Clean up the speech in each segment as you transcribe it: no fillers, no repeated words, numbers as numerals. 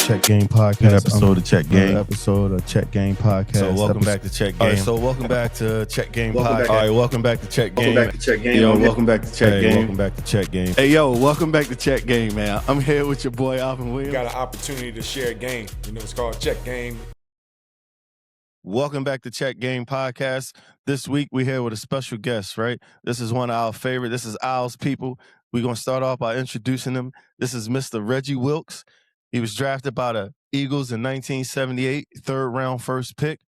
Check Game Podcast. New episode of Check Game. Episode of Check Game Podcast. So welcome back to Check Game. All right, so welcome back to Check Game Podcast. All right, welcome back to Check Game. Welcome back to Check Game. Yo, welcome back to Check Game. Welcome back to Check Game. Hey, yo, welcome back to Check Game, man. I'm here with your boy Alvin Williams. Got an opportunity to share a game. You know, it's called Check Game. Welcome back to Check Game Podcast. This week we're here with a special guest, right? This is one of our favorite. This is Al's people. We're going to start off by introducing him. This is Mr. Reggie Wilkes. He was drafted by the Eagles in 1978, third round first pick.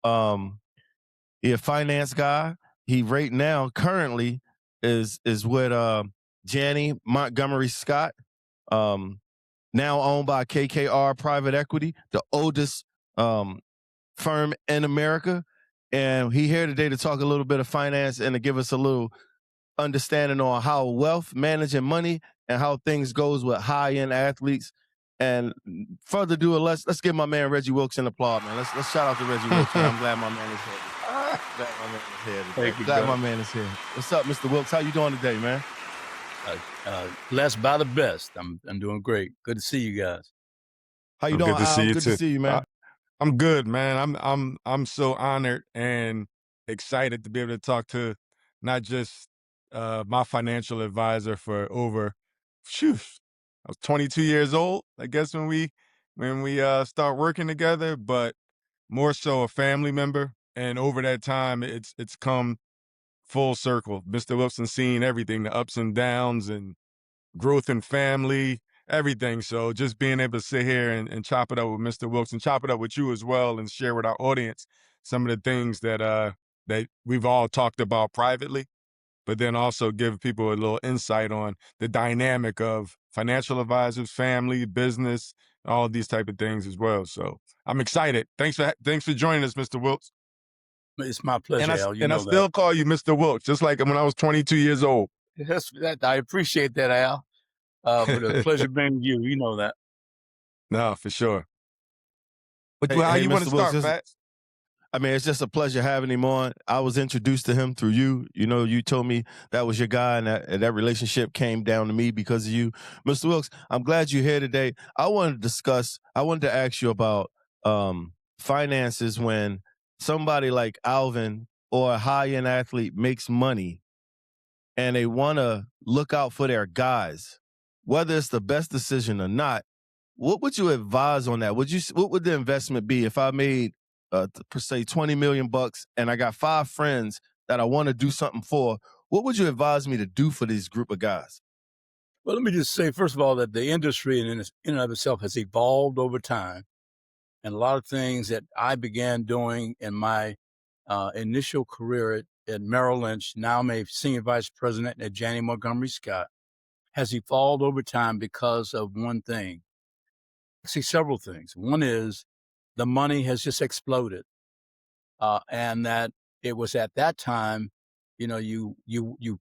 He a finance guy. He right now currently is with Janney Montgomery Scott, now owned by KKR Private Equity, the oldest firm in America. And he here today to talk a little bit of finance and to give us a little understanding on how wealth, managing money, and how things goes with high-end athletes. And further ado, let's give my man Reggie Wilkes an applause, man. Let's shout out to Reggie Wilkes, man. I'm glad my man is here. Glad my man is here. What's up, Mr. Wilkes? How you doing today, man? Blessed by the best. I'm doing great. Good to see you guys. How you doing? Good to see you Good too. to see you, man. I'm good, man. I'm so honored and excited to be able to talk to not just my financial advisor for over, I was 22 years old, I guess, when we start working together, but more so a family member. And over that time, it's come full circle. Mr. Wilson's seen everything, the ups and downs and growth in family, everything. So just being able to sit here and chop it up with Mr. Wilkes and chop it up with you as well and share with our audience some of the things that we've all talked about privately, but then also give people a little insight on the dynamic of financial advisors, family, business, all of these type of things as well. So I'm excited. Thanks for joining us, Mr. Wilkes. It's my pleasure, Al. I still call you Mr. Wilkes, just like when I was 22 years old. I appreciate that, Al. But a pleasure being with you. You know that. No, for sure. But Hey, how you want Mr. to Wilkes, start, Pat? I mean, it's just a pleasure having him on. I was introduced to him through you. You know, you told me that was your guy, and that relationship came down to me because of you. Mr. Wilkes, I'm glad you're here today. I wanted to ask you about finances when somebody like Alvin or a high-end athlete makes money and they want to look out for their guys, whether it's the best decision or not. What would you advise on that? What would the investment be if I made per se $20 million and I got 5 friends that I want to do something for? What would you advise me to do for this group of guys? Well, let me just say, first of all, that the industry in and of itself has evolved over time. And a lot of things that I began doing in my initial career at Merrill Lynch, now I'm a senior vice president at Janney Montgomery Scott, has evolved over time because of one thing. I see several things. One is the money has just exploded. And that it was at that time, you know, you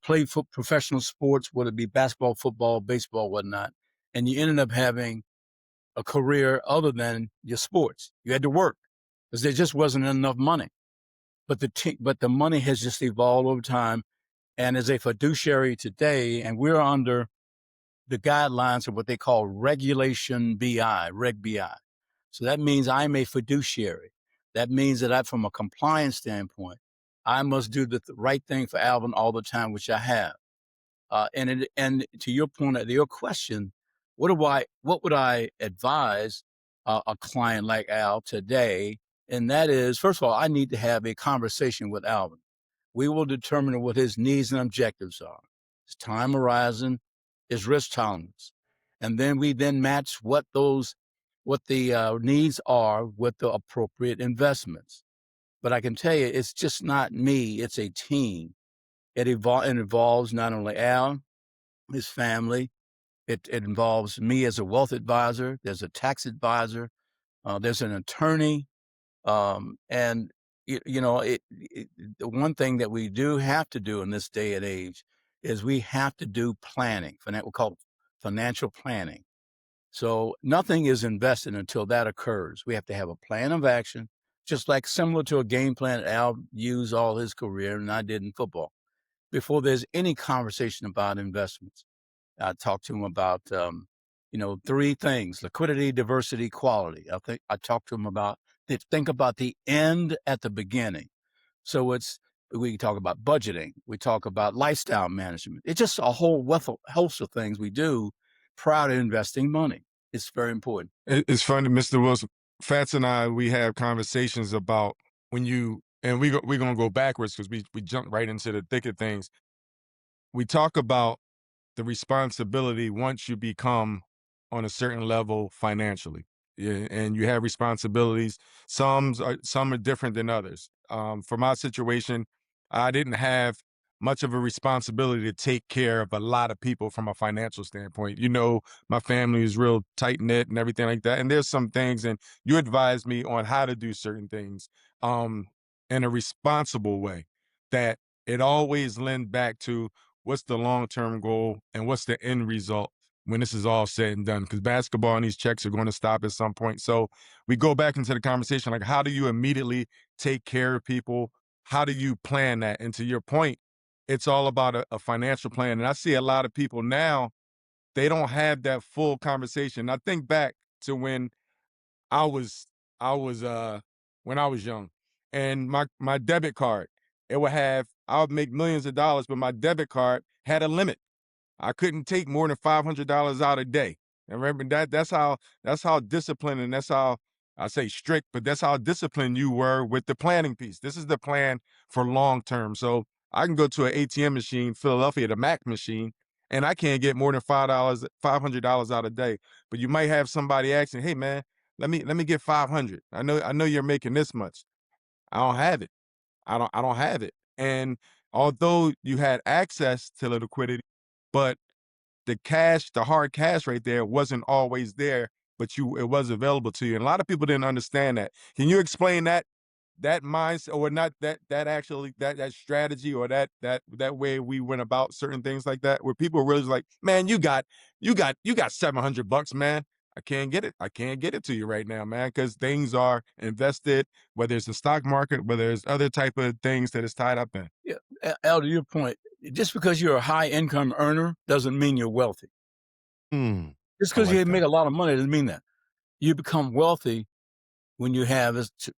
play professional sports, whether it be basketball, football, baseball, whatnot, and you ended up having a career other than your sports. You had to work because there just wasn't enough money. But the money has just evolved over time. And as a fiduciary today, and we're under the guidelines of what they call Regulation BI, Reg BI. So that means I'm a fiduciary. That means that from a compliance standpoint, I must do the right thing for Alvin all the time, which I have. And to your point, to your question, what would I advise a client like Al today? And that is, first of all, I need to have a conversation with Alvin. We will determine what his needs and objectives are, his time horizon, his risk tolerance. And then we match what the needs are with the appropriate investments. But I can tell you, it's just not me, it's a team. It involves not only Al, his family, it involves me as a wealth advisor, there's a tax advisor, there's an attorney, and the one thing that we do have to do in this day and age is we have to do planning, we call it financial planning. So nothing is invested until that occurs. We have to have a plan of action, just like similar to a game plan Al used all his career and I did in football. Before there's any conversation about investments, I talked to him about three things: liquidity, diversity, quality. I talked to them about, think about the end at the beginning. So we talk about budgeting. We talk about lifestyle management. It's just a whole host of things we do prior to investing money. It's very important. It's funny, Mr. Wilson. Fats and I, we have conversations about and we're going to go backwards because we jumped right into the thick of things. We talk about the responsibility once you become on a certain level financially. Yeah, and you have responsibilities. Some are different than others. For my situation, I didn't have much of a responsibility to take care of a lot of people from a financial standpoint. My family is real tight knit and everything like that. And there's some things, and you advised me on how to do certain things in a responsible way, that it always lend back to what's the long-term goal and what's the end result when this is all said and done, because basketball and these checks are going to stop at some point. So we go back into the conversation, like, how do you immediately take care of people? How do you plan that? And to your point, it's all about a financial plan. And I see a lot of people now, they don't have that full conversation. I think back to when I was I was when I was young, and my debit card, I would make millions of dollars, but my debit card had a limit. I couldn't take more than $500 out a day. And remember that's how disciplined, and that's how, I say strict, but that's how disciplined you were with the planning piece. This is the plan for long term. So I can go to an ATM machine, Philadelphia, the Mac machine, and I can't get more than $500 out a day. But you might have somebody asking, "Hey man, let me get 500. I know you're making this much." I don't have it. I don't have it. And although you had access to the liquidity, but the hard cash right there wasn't always there, but it was available to you. And a lot of people didn't understand that. Can you explain that mindset, or not that strategy, or that way we went about certain things like that, where people were really like, "Man, you got $700, man. I can't get it. I can't get it to you right now, man, because things are invested, whether it's the stock market, whether it's other type of things that it's tied up in." Yeah, Al, to your point, just because you're a high income earner doesn't mean you're wealthy. Just because you make a lot of money doesn't mean that. You become wealthy when you have,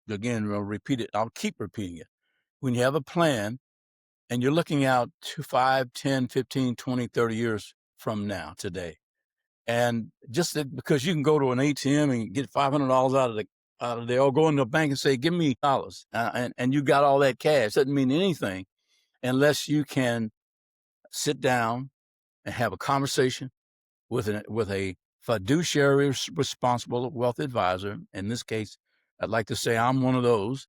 again, I'll repeat it. I'll keep repeating it. When you have a plan and you're looking out to 5, 10, 15, 20, 30 years from now, today. And just because you can go to an ATM and get $500 out of there, or go in the bank and say, "Give me dollars," and you got all that cash, doesn't mean anything unless you can sit down and have a conversation with a fiduciary responsible wealth advisor. In this case, I'd like to say I'm one of those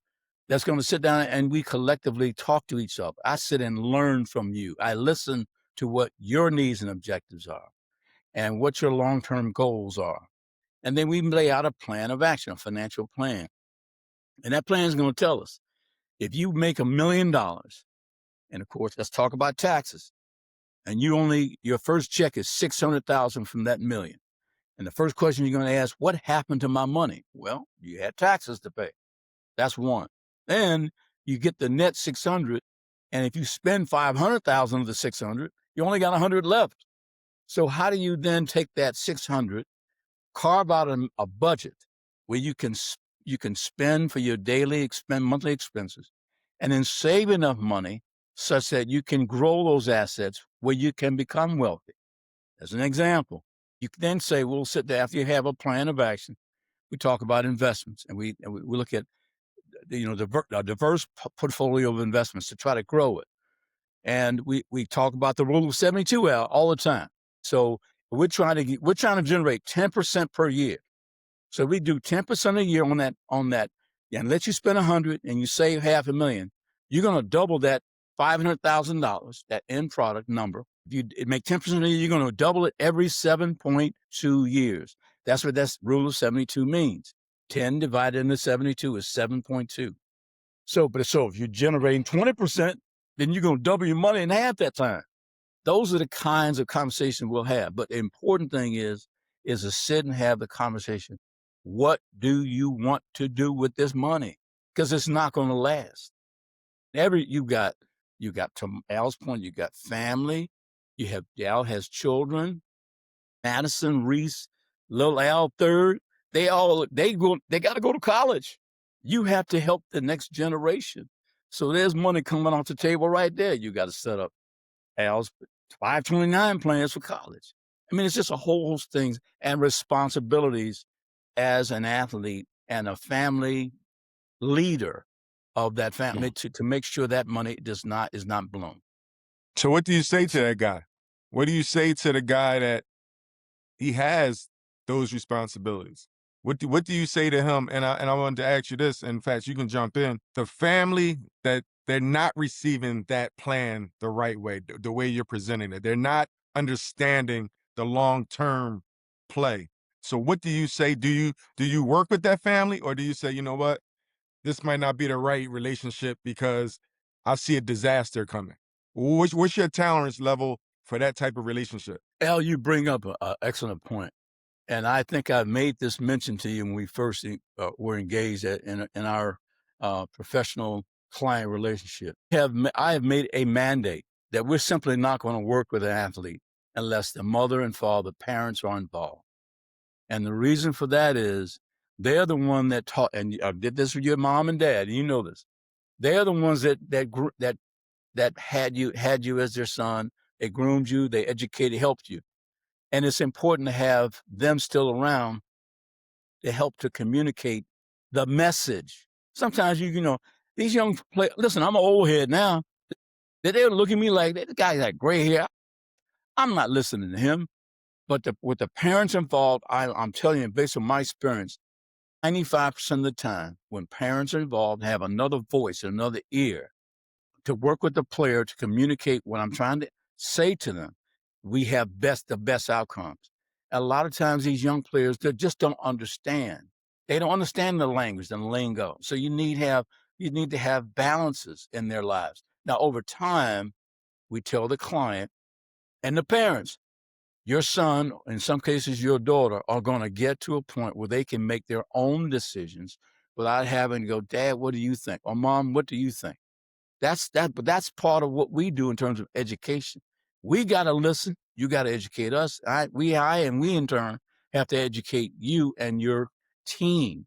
that's going to sit down and we collectively talk to each other. I sit and learn from you. I listen to what your needs and objectives are and what your long-term goals are. And then we lay out a plan of action, a financial plan. And that plan is going to tell us, if you make $1 million, and of course, let's talk about taxes, and your first check is $600,000 from that million. And the first question you're going to ask, what happened to my money? Well, you had taxes to pay. That's one. Then you get the net 600. And if you spend 500,000 of the 600, you only got 100 left. So how do you then take that 600, carve out a budget where you can spend for your monthly expenses, and then save enough money such that you can grow those assets where you can become wealthy? As an example, you can then say, we'll sit there after you have a plan of action. We talk about investments, and we look at a diverse portfolio of investments to try to grow it. And we talk about the rule of 72 all the time. So we're trying to generate 10% per year. So we do 10% a year on that, and let you spend 100 and you save $500,000. You're going to double that $500,000, that end product number. If you make 10% a year, you're going to double it every 7.2 years. That's what that rule of 72 means. 10 divided into 72 is 7.2. So if you're generating 20%, then you're going to double your money in half that time. Those are the kinds of conversations we'll have. But the important thing is to sit and have the conversation. What do you want to do with this money? Because it's not going to last. You got to Al's point, you got family. Al has children. Madison, Reese, little Al third. They got to go to college. You have to help the next generation. So there's money coming off the table right there. You got to set up Al's 529 plans for college. I mean, it's just a whole host of things and responsibilities as an athlete and a family leader of that family to make sure that money is not blown. So what do you say to that guy? What do you say to the guy that he has those responsibilities? What do you say to him? And I wanted to ask you this. In fact, you can jump in. The family that they're not receiving that plan the right way, the way you're presenting it. They're not understanding the long-term play. So what do you say? Do you work with that family, or do you say, you know what, this might not be the right relationship because I see a disaster coming? What's your tolerance level for that type of relationship? Al, you bring up an excellent point. And I think I made this mention to you when we first were engaged in our professional client relationship. I have made a mandate that we're simply not going to work with an athlete unless the mother and father, parents are involved. And the reason for that is they're the one that taught, and I did this with your mom and dad, and you know this. They're the ones that had you as their son. They groomed you, they educated, helped you. And it's important to have them still around to help to communicate the message. Sometimes these young players, listen, I'm an old head now. They look at me like, this guy got gray hair. I'm not listening to him. But with the parents involved, I'm telling you, based on my experience, 95% of the time, when parents are involved, have another voice, another ear to work with the player to communicate what I'm trying to say to them, we have the best outcomes. A lot of times these young players, they just don't understand. They don't understand the language, the lingo. So you need to have balances in their lives. Now, over time, we tell the client and the parents, your son, in some cases your daughter, are going to get to a point where they can make their own decisions without having to go, Dad, what do you think? Or Mom, what do you think? But that's part of what we do in terms of education. We got to listen. You got to educate us. We in turn have to educate you and your team.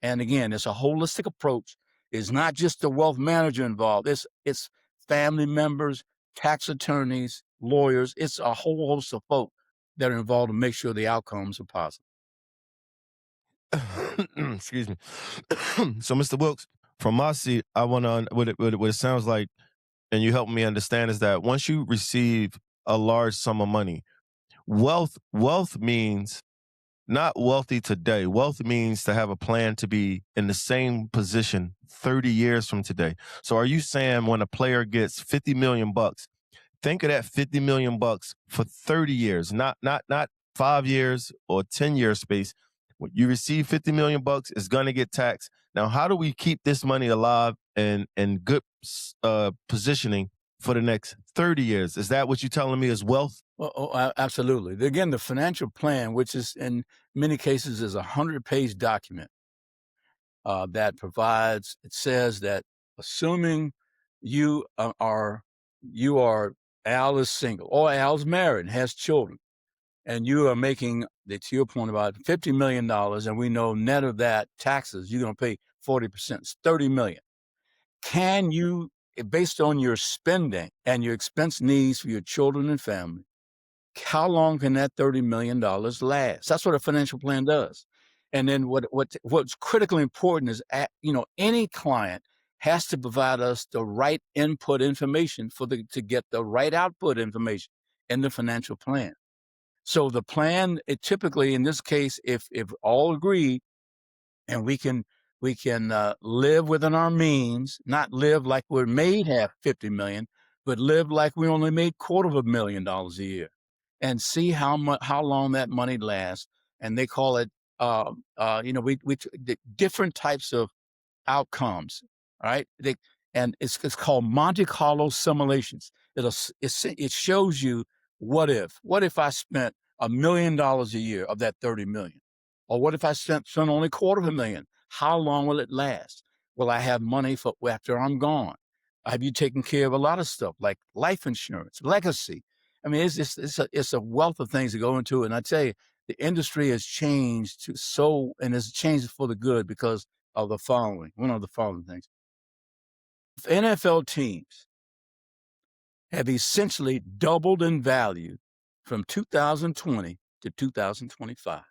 And again, it's a holistic approach. It's not just the wealth manager involved. It's family members, tax attorneys, lawyers. It's a whole host of folk that are involved to make sure the outcomes are positive. Excuse me. So, Mr. Wilkes, from my seat, I want to what it sounds like, and you help me understand, is that once you receive a large sum of money, wealth means not wealthy today. Wealth means to have a plan to be in the same position 30 years from today. So, are you saying when a player gets 50 million bucks, think of that 50 million bucks for 30 years, not 5 years or 10 year space. When you receive 50 million bucks, it's going to get taxed. Now, how do we keep this money alive and good positioning for the next 30 years? Is that what you're telling me is wealth? Absolutely. Again, the financial plan, which is in many cases is a 100-page document that provides, it says that assuming Al is single or Al's married and has children, and you are making, to your point, about $50 million, and we know net of that taxes, you're going to pay 40%, it's $30 million. Can you, based on your spending and your expense needs for your children and family, how long can that $30 million last? That's what a financial plan does. And then what's critically important is, any client has to provide us the right input information to get the right output information in the financial plan. So the plan, it typically, in this case, if all agree and we can live within our means, not live like we're made half 50 million, but live like we only made $250,000 a year, and see how long that money lasts. And they call it, different types of outcomes. All right, and it's called Monte Carlo simulations. It shows you what if I spent $1 million a year of that 30 million, or what if I spent only $250,000? How long will it last? Will I have money for after I'm gone? Have you taken care of a lot of stuff like life insurance, legacy? I mean, it's a wealth of things to go into it. And I tell you, the industry has changed and it's changed for the good because of the following. One of the following things. NFL teams have essentially doubled in value from 2020 to 2025.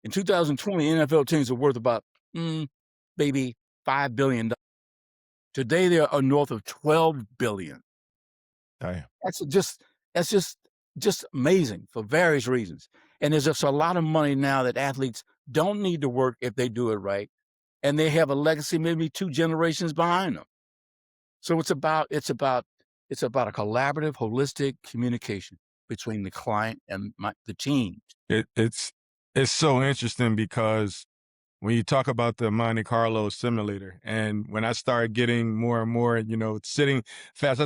In 2020, NFL teams are worth about maybe $5 billion. Today, they are north of $12 billion. Damn. That's just amazing for various reasons. And there's just a lot of money now that athletes don't need to work if they do it right, and they have a legacy maybe 2 generations behind them. So it's about a collaborative, holistic communication between the client and the team. It's so interesting because when you talk about the Monte Carlo simulator, and when I started getting more and more, sitting fast, I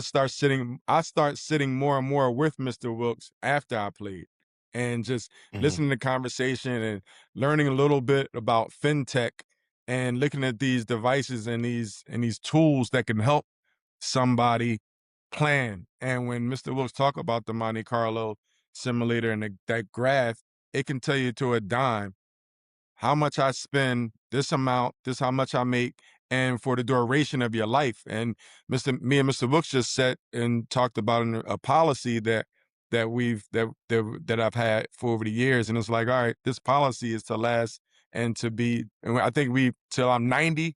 start sitting more and more with Mr. Wilkes after I played, and just listening to conversation and learning a little bit about fintech, and looking at these devices and these tools that can help somebody plan. And when Mr. Wilkes talk about the Monte Carlo simulator and that graph, it can tell you to a dime how much I spend, this amount, this how much I make, and for the duration of your life. And me and Mr. Wilkes just sat and talked about a policy that I've had for over the years. And it's like, all right, this policy is to last and I think till I'm 90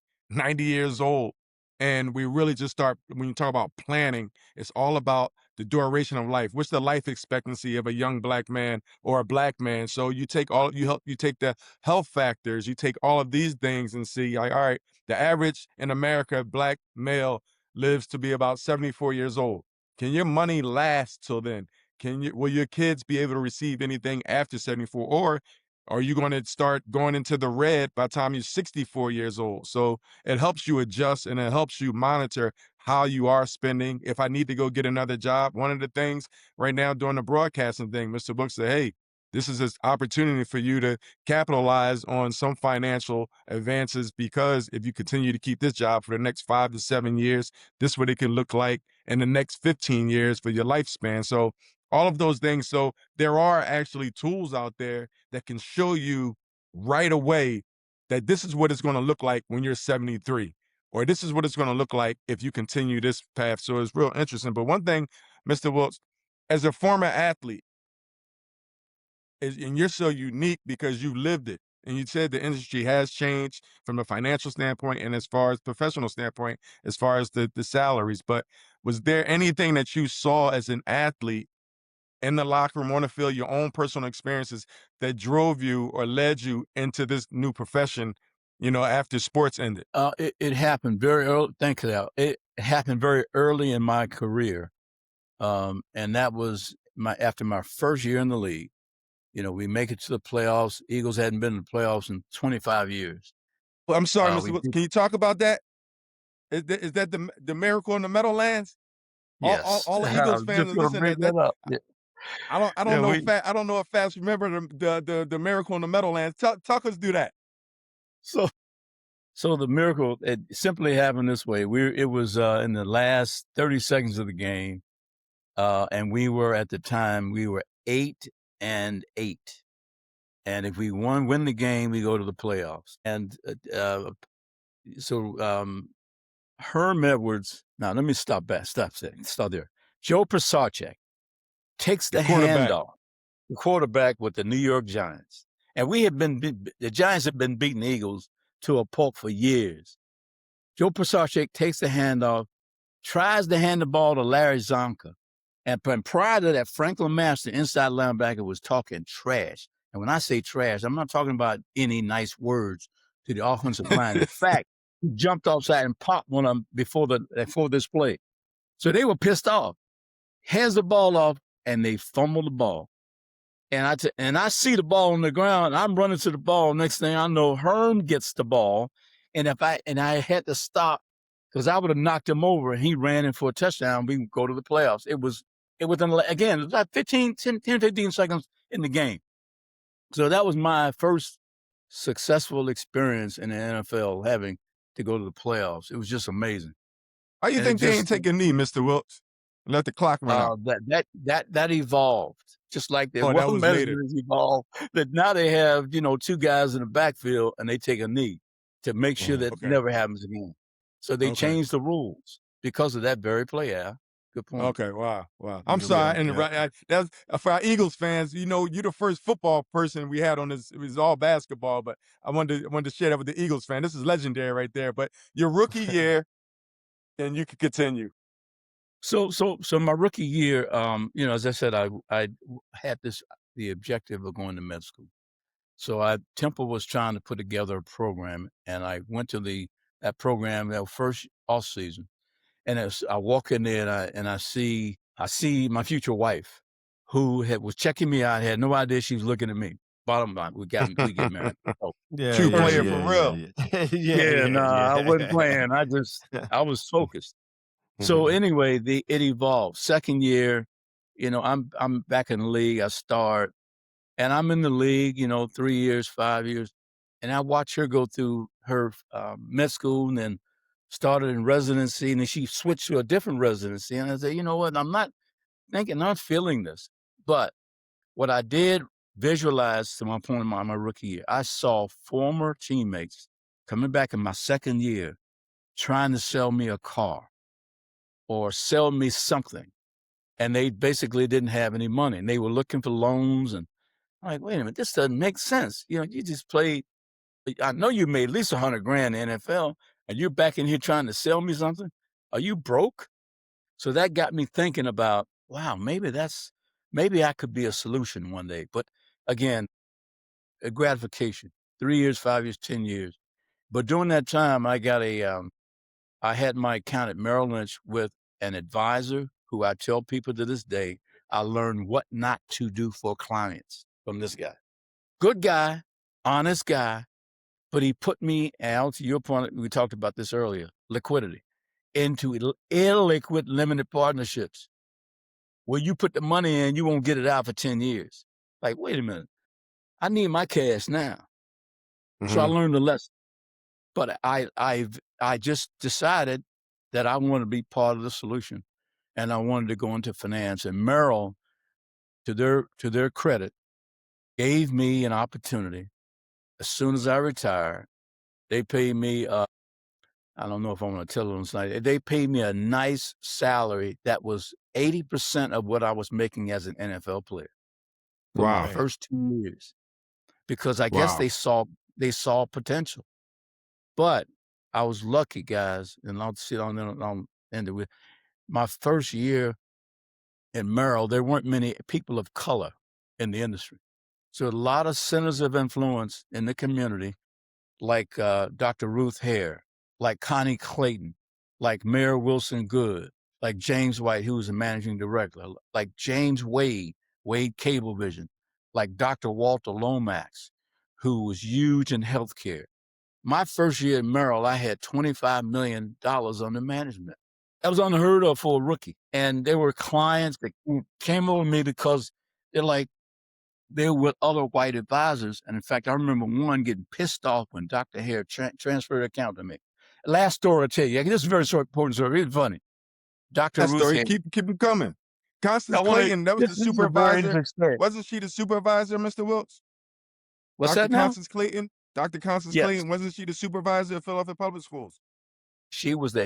years old. And we really just start, when you talk about planning, it's all about the duration of life. What's the life expectancy of a young Black man or a Black man? So you take the health factors, you take all of these things and see, like, all right, the average in America, Black male lives to be about 74 years old. Can your money last till then? Will your kids be able to receive anything after 74? Or are you going to start going into the red by the time you're 64 years old? So it helps you adjust, and it helps you monitor how you are spending. If I need to go get another job, one of the things right now during the broadcasting thing, Mr. Wilkes said, hey, this is an opportunity for you to capitalize on some financial advances, because if you continue to keep this job for the next 5 to 7 years, this is what it can look like in the next 15 years for your lifespan. So all of those things. So there are actually tools out there that can show you right away that this is what it's going to look like when you're 73, or this is what it's going to look like if you continue this path. So it's real interesting. But one thing, Mr. Wilkes, as a former athlete, and you're so unique because you lived it, and you said the industry has changed from a financial standpoint and as far as professional standpoint, as far as the salaries. But was there anything that you saw as an athlete in the locker room, on the field, your own personal experiences that drove you or led you into this new profession, after sports ended? It happened very early. Thank you. It happened very early in my career. And that was after my first year in the league. We make it to the playoffs. Eagles hadn't been in the playoffs in 25 years. Well, I'm sorry, Mr. Wilkes, can you talk about that? Is that the miracle in the Meadowlands? Yes. All the Eagles fans are listening. I don't know if Fats remember the miracle in the Meadowlands. Talk us through that. So the miracle, it simply happened this way. It was in the last 30 seconds of the game, and we were 8-8, and if we win the game, we go to the playoffs. And Herm Edwards. Now let me stop there. Joe Pisarcik takes the handoff, the quarterback with the New York Giants. And the Giants have been beating the Eagles to a pulp for years. Joe Pisarcik takes the handoff, tries to hand the ball to Larry Zonka. And prior to that, Franklin Master, inside linebacker, was talking trash. And when I say trash, I'm not talking about any nice words to the offensive line. In fact, he jumped offside and popped one of them before this play. So they were pissed off. Hands the ball off, and they fumble the ball. And I see the ball on the ground. I'm running to the ball. Next thing I know, Herm gets the ball. And I had to stop because I would have knocked him over, and he ran in for a touchdown. We go to the playoffs. It was about 10, 15 seconds in the game. So that was my first successful experience in the NFL, having to go to the playoffs. It was just amazing. How you think they ain't take a knee, Mr. Wilkes? Let the clock run out. That evolved. just like their Oh, that wealth was later. management has evolved. That now they have, two guys in the backfield and they take a knee to make sure that Okay. never happens again. So they Okay. changed the rules because of that very play, Al. Good point. Okay, wow. I'm Yeah, sorry, and yeah. that's for our Eagles fans. You're the first football person we had on this. It was all basketball, but I wanted to share that with the Eagles fan. This is legendary right there. But your rookie year, and you can continue. So my rookie year, as I said, I had the objective of going to med school. So Temple was trying to put together a program, and I went to that program that first off season. And as I walk in there and I see my future wife, who was checking me out, had no idea she was looking at me. Bottom line, we get married. Oh, Yeah, True yeah, player yeah, for yeah, real. Yeah, yeah, yeah, nah, I wasn't yeah. playing. I was focused. So anyway, it evolved. Second year, I'm back in the league. I start, and I'm in the league, 3 years, 5 years, and I watch her go through her med school and then started in residency, and then she switched to a different residency. And I said, you know what? I'm not feeling this. But what I did visualize, to my point in my rookie year, I saw former teammates coming back in my second year trying to sell me a car or sell me something. And they basically didn't have any money, and they were looking for loans. And I'm like, wait a minute, this doesn't make sense. You just played. I know you made at least $100,000 in the NFL, and you're back in here trying to sell me something. Are you broke? So that got me thinking about, wow, maybe I could be a solution one day. But again, a gratification, 3 years, 5 years, 10 years. But during that time, I had my account at Merrill Lynch with an advisor who I tell people to this day, I learned what not to do for clients from this guy. Good guy, honest guy, but he put me, Al, to your point, we talked about this earlier, liquidity, into illiquid limited partnerships where you put the money in, you won't get it out for 10 years. Like, wait a minute, I need my cash now. So I learned a lesson. But I just decided that I wanted to be part of the solution, and I wanted to go into finance. And Merrill, to their credit, gave me an opportunity. As soon as I retired, they paid me. I don't know if I want to tell them tonight. They paid me a nice salary that was 80% of what I was making as an NFL player for my first 2 years, because I guess they saw potential. But I was lucky, guys, and I'll end it with my first year in Merrill. There weren't many people of color in the industry, so a lot of centers of influence in the community, like Dr. Ruth Hare, like Connie Clayton, like Mayor Wilson Good, like James White, who was the managing director, like James Wade Cablevision, like Dr. Walter Lomax, who was huge in healthcare. My first year at Merrill, I had $25 million under management. That was unheard of for a rookie. And there were clients that came over me because they were with other white advisors. And in fact, I remember one getting pissed off when Dr. Hare transferred an account to me. Last story I'll tell you. This is a very short, important story. It's funny. Dr. That Ruth story, Hare. keep them coming. Constance Clayton, that was the This is a very supervisor. interesting story. Wasn't she the supervisor, Mr. Wilkes? What's Dr. that now? Constance Clayton? Dr. Constance Yes. Clayton, wasn't she the supervisor of Philadelphia Public Schools? She was the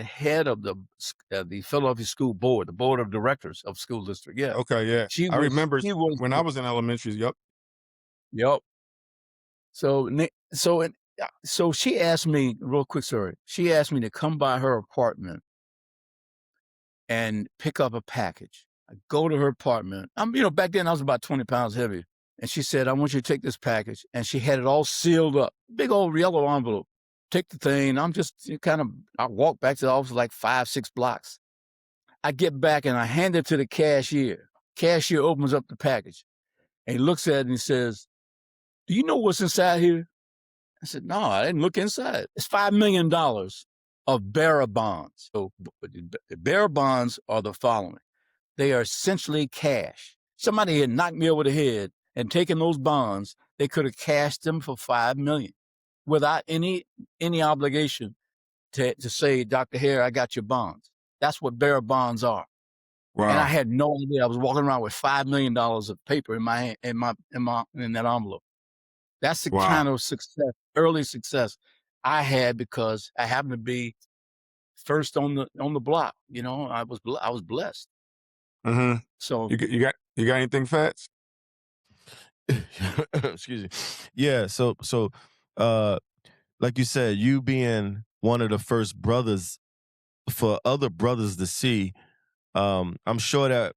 head of the Philadelphia School Board, the board of directors of school district. Yeah. Okay, yeah. I remember when I was in elementary. Yep. Yep. So she asked me, real quick story. She asked me to come by her apartment and pick up a package. I go to her apartment. Back then I was about 20 pounds heavier. And she said, I want you to take this package. And she had it all sealed up, big old yellow envelope. Take the thing. I walk back to the office like 5-6 blocks. I get back and I hand it to the cashier. Cashier opens up the package and he looks at it and he says, do you know what's inside here? I said, no, I didn't look inside. It's $5 million of bearer bonds. So the bearer bonds are the following. They are essentially cash. Somebody had knocked me over the head and taken those bonds. They could have cashed them for $5 million without any obligation to say, Dr. Hare, I got your bonds. That's what bearer bonds are. And I Wow. had no idea. I was walking around with $5 million of paper in my hand, in that envelope. That's the Wow. kind of success, early success I had because I happened to be first on the block. You know, I was blessed. Mm-hmm. So You got anything, Fats? Excuse me. Yeah. So, like you said, you being one of the first brothers for other brothers to see, I'm sure that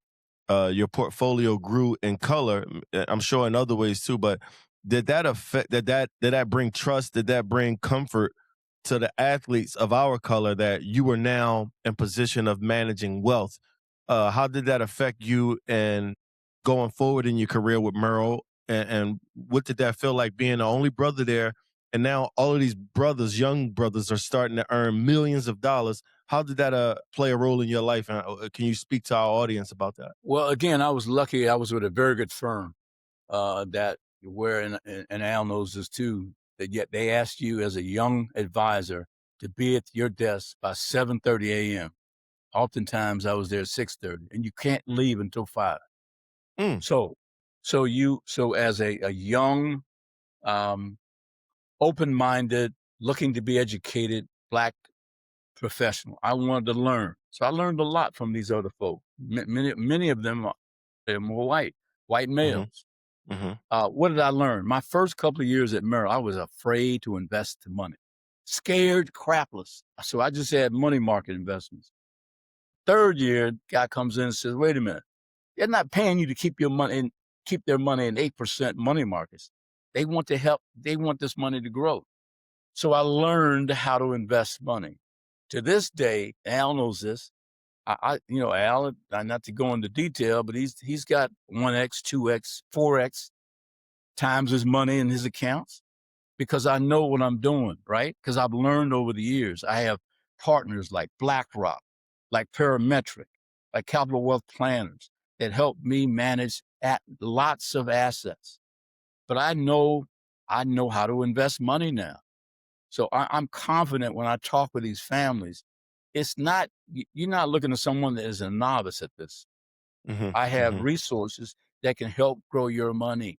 your portfolio grew in color. I'm sure in other ways too. But did that affect? Did that bring trust? Did that bring comfort to the athletes of our color that you were now in position of managing wealth? How did that affect you and going forward in your career with Merle? And what did that feel like being the only brother there? And now all of these brothers, young brothers, are starting to earn millions of dollars. How did that play a role in your life? And can you speak to our audience about that? well, again, I was lucky. I was with a very good firm that where and Al knows this too. That yet they asked you as a young advisor to be at your desk by 7:30 a.m. Oftentimes I was there at 6:30, and you can't leave until 5. Mm. So as a young, open-minded, looking to be educated Black professional, I wanted to learn. So I learned a lot from these other folks. Many of them are more white Mm-hmm. males. Mm-hmm. What did I learn? My first couple of years at Merrill, I was afraid to invest the money, scared crapless. So I just had money market investments. Third year, guy comes in and says, "Wait a minute, they're not paying you to keep their money in 8% money markets. They want to help. They want this money to grow." So I learned how to invest money. To this day, Al knows this. Al, not to go into detail, but he's got 1x, 2x, 4x times his money in his accounts because I know what I'm doing, right? Because I've learned over the years. I have partners like BlackRock, like Parametric, like Capital Wealth Planners that help me manage lots of assets. But I know how to invest money now. So I'm confident when I talk with these families. It's not, you're not looking at someone that is a novice at this. Mm-hmm. I have Mm-hmm. resources that can help grow your money.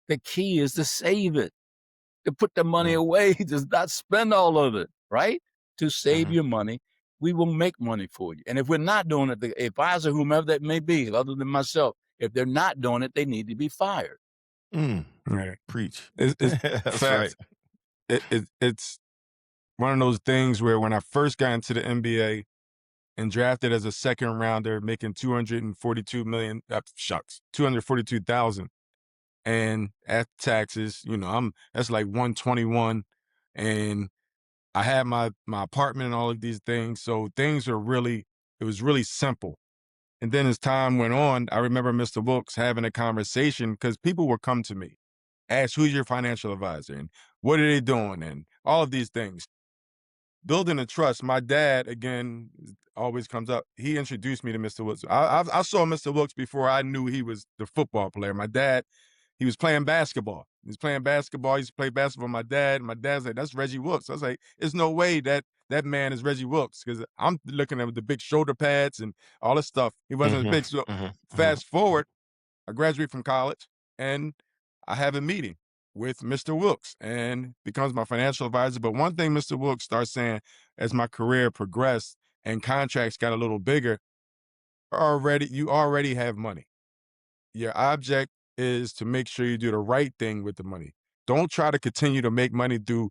The key is to save it, to put the money Mm-hmm. away, to not spend all of it, right? To save Mm-hmm. your money. We will make money for you. And if we're not doing it, the advisor, whomever that may be, other than myself, if they're not doing it, they need to be fired. Mm. Right. Preach. It's That's Fats. right. It's one of those things where when I first got into the NBA and drafted as a second rounder, making 242,000, and after taxes, that's like 121, and I had my apartment and all of these things, so things are it was really simple. And then as time went on, I remember Mr. Wilkes having a conversation because people would come to me, ask who's your financial advisor and what are they doing and all of these things. Building a trust. My dad, again, always comes up. He introduced me to Mr. Wilkes. I saw Mr. Wilkes before I knew he was the football player. My dad, he was playing basketball. He was playing basketball. He used to play basketball with my dad. My dad's like, "That's Reggie Wilkes." I was like, "There's no way that man is Reggie Wilkes," because I'm looking at the big shoulder pads and all this stuff. He wasn't as Mm-hmm. big. So Mm-hmm. fast forward, I graduate from college and I have a meeting with Mr. Wilkes and becomes my financial advisor. But one thing Mr. Wilkes starts saying as my career progressed and contracts got a little bigger, you already have money. Your object is to make sure you do the right thing with the money. Don't try to continue to make money through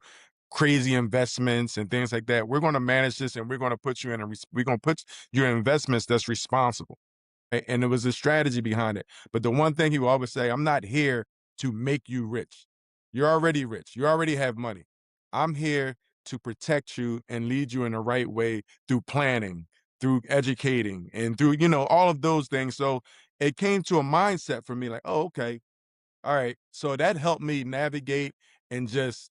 crazy investments and things like that. We're going to manage this and we're going to put you we're going to put your investments that's responsible. And there was a strategy behind it. But the one thing he would always say, I'm not here to make you rich. You're already rich. You already have money. I'm here to protect you and lead you in the right way through planning, through educating, and through, all of those things. So it came to a mindset for me like, oh, okay. All right. So that helped me navigate and just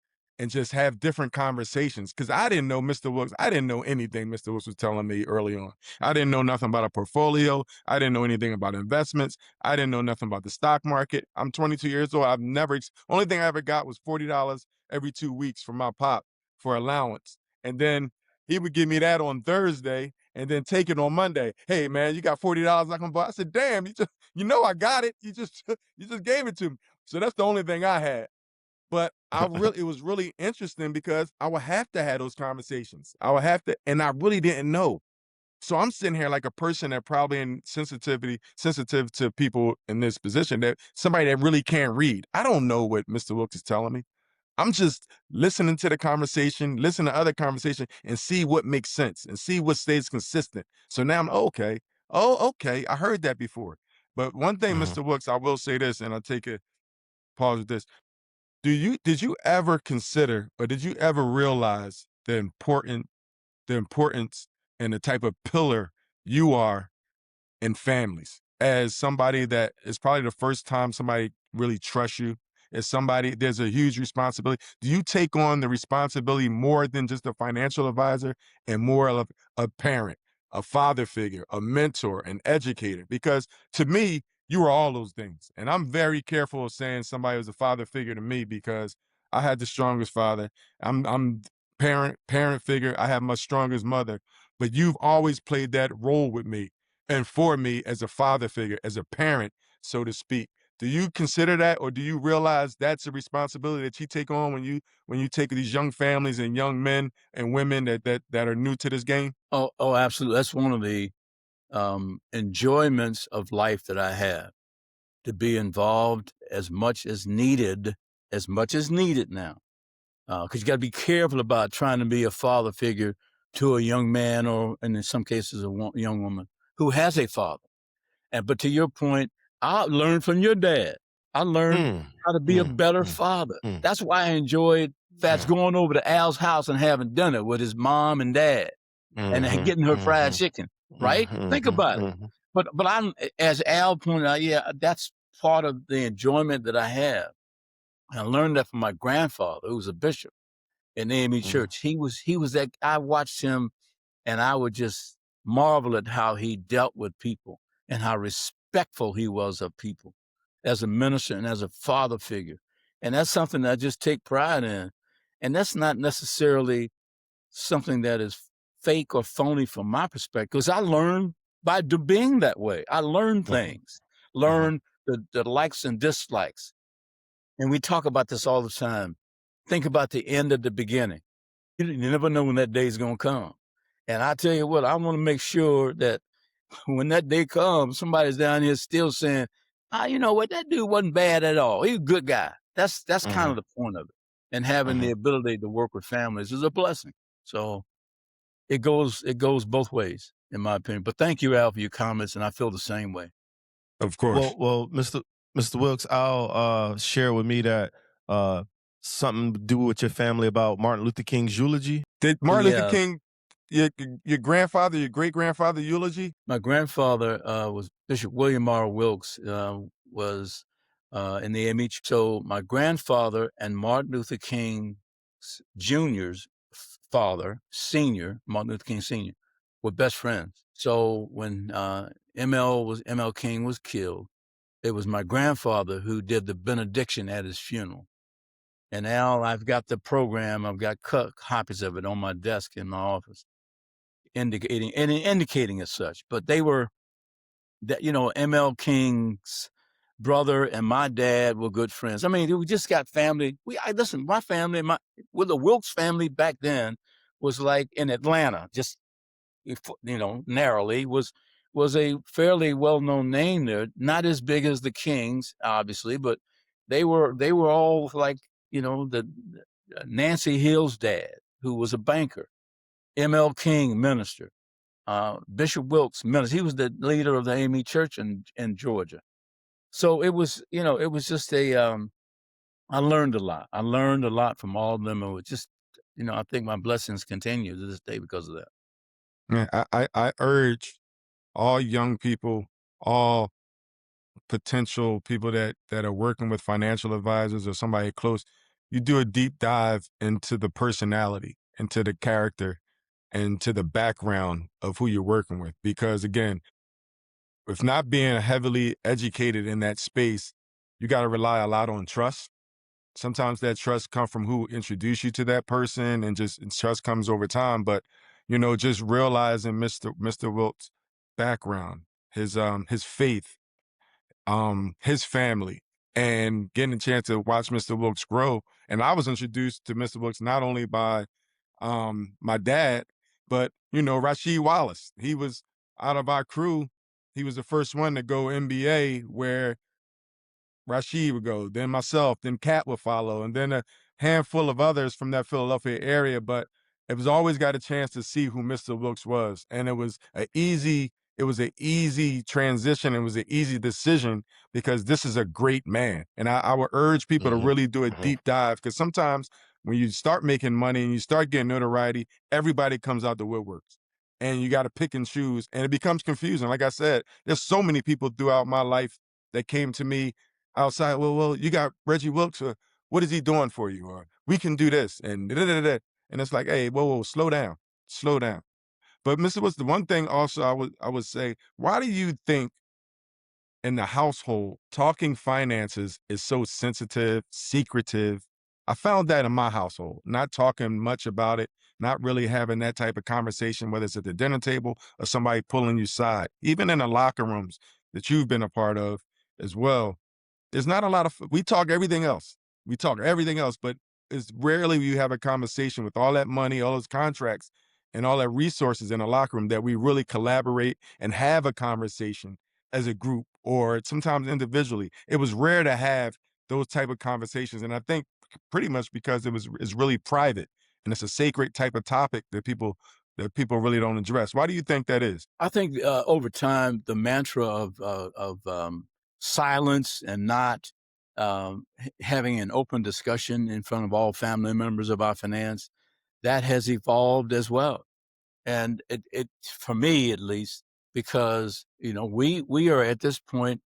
have different conversations because I didn't know Mr. Wilkes. I didn't know anything Mr. Wilkes was telling me early on. I didn't know nothing about a portfolio. I didn't know anything about investments. I didn't know nothing about the stock market. I'm 22 years old. Only thing I ever got was $40 every 2 weeks from my pop for allowance. And then he would give me that on Thursday and then take it on Monday. Hey man, you got $40 I can buy. I said, damn, I got it. You just gave it to me. So that's the only thing I had. But it was really interesting because I would have to have those conversations. I would have to, and I really didn't know. So I'm sitting here like a person that probably sensitive to people in this position, that somebody that really can't read. I don't know what Mr. Wilkes is telling me. I'm just listening to the conversation, listen to other conversation, and see what makes sense and see what stays consistent. So now I'm okay. Oh, okay. I heard that before. But one thing, Mhm. Mr. Wilkes, I will say this, and I'll take a pause with this. Did you ever consider, or did you ever realize the importance and the type of pillar you are in families? As somebody that is probably the first time somebody really trusts you, as somebody, there's a huge responsibility. Do you take on the responsibility more than just a financial advisor and more of a parent, a father figure, a mentor, an educator? Because to me, you are all those things. And I'm very careful of saying somebody was a father figure to me because I had the strongest father. I'm parent figure. I have my strongest mother, but you've always played that role with me and for me as a father figure, as a parent, so to speak. Do you consider that, or do you realize that's a responsibility that you take on when you take these young families and young men and women that are new to this game? Oh, absolutely. That's one of the enjoyments of life that I have, to be involved as much as needed now. Because you got to be careful about trying to be a father figure to a young man, or in some cases, young woman who has a father. But to your point, I learned from your dad. I learned Mm, how to be a mm, better mm, father. mm. That's why I enjoyed Fats going over to Al's house and having dinner with his mom and dad and Mhm, getting her fried mhm, chicken, right? mhm, Think about it. mhm, But as Al pointed out, yeah, that's part of the enjoyment that I have. I learned that from my grandfather, who was a bishop in the AME mhm, church. He was that. I watched him, and I would just marvel at how he dealt with people and how respectful he was of people as a minister and as a father figure. And that's something that I just take pride in. And that's not necessarily something that is fake or phony from my perspective, because I learned by being that way. I learned mhm, things, mhm. learn the likes and dislikes. And we talk about this all the time. Think about the end of the beginning. You never know when that day is going to come. And I tell you what, I want to make sure that when that day comes, somebody's down here still saying, you know what, that dude wasn't bad at all. He's a good guy. That's kind Mhm, of the point of it. And having the mhm. ability to work with families is a blessing. So it goes both ways, in my opinion. But thank you, Al, for your comments, and I feel the same way. Of course. Well, Mr. Wilkes, I'll share with me that something to do with your family about Martin Luther King's eulogy. Did Oh Martin Luther yeah, King, your grandfather, your great grandfather eulogy? my grandfather was Bishop William R. Wilkes. Was in the AME. So my grandfather and Martin Luther King Jr.'s father, senior, Martin Luther King Sr., were best friends. So when ML King was killed, it was my grandfather who did the benediction at his funeral. And Al, I've got the program. I've got copies of it on my desk in my office, indicating as such. But they were that, ML King's brother and my dad were good friends. I mean, we just got family. Listen, my family, the Wilkes family back then was like in Atlanta, just, narrowly was a fairly well-known name there. Not as big as the Kings, obviously, but they were all like, the Nancy Hill's dad, who was a banker, ML King, minister, Bishop Wilkes, minister. He was the leader of the AME Church in Georgia. So it was, it was just I learned a lot. I learned a lot from all of them. It was just, I think my blessings continue to this day because of that. Yeah, I urge all young people, all potential people that are working with financial advisors or somebody close, you do a deep dive into the personality, into the character, and to the background of who you're working with. Because again, with not being heavily educated in that space, you got to rely a lot on trust. Sometimes that trust comes from who introduced you to that person, and trust comes over time. But just realizing Mr. Wilkes' background, his faith, his family, and getting a chance to watch Mr. Wilkes grow. And I was introduced to Mr. Wilkes not only by my dad, but Rasheed Wallace. He was out of our crew. He was the first one to go NBA, where Rasheed would go, then myself, then Cat would follow, and then a handful of others from that Philadelphia area. But it was always got a chance to see who Mr. Wilkes was. And it was an easy transition. It was an easy decision because this is a great man. And I would urge people to really do a deep dive, because sometimes when you start making money and you start getting notoriety, everybody comes out the woodworks. And you got to pick and choose, and it becomes confusing. Like I said, there's so many people throughout my life that came to me outside. Well, you got Reggie Wilkes. What is he doing for you? Or we can do this, and da-da-da-da. And it's like, hey, whoa, slow down. But Mr. Woods, the one thing also I would say, why do you think in the household talking finances is so sensitive, secretive? I found that in my household, not talking much about it, not really having that type of conversation, whether it's at the dinner table or somebody pulling you aside, even in the locker rooms that you've been a part of as well. There's not a lot of, we talk everything else. But it's rarely you have a conversation with all that money, all those contracts, and all that resources in a locker room that we really collaborate and have a conversation as a group or sometimes individually. It was rare to have those type of conversations. And I think pretty much because it's really private and it's a sacred type of topic that people really don't address. Why do you think that is? I think over time, the mantra of silence and not having an open discussion in front of all family members about finance, that has evolved as well. And it for me at least, because we are at this point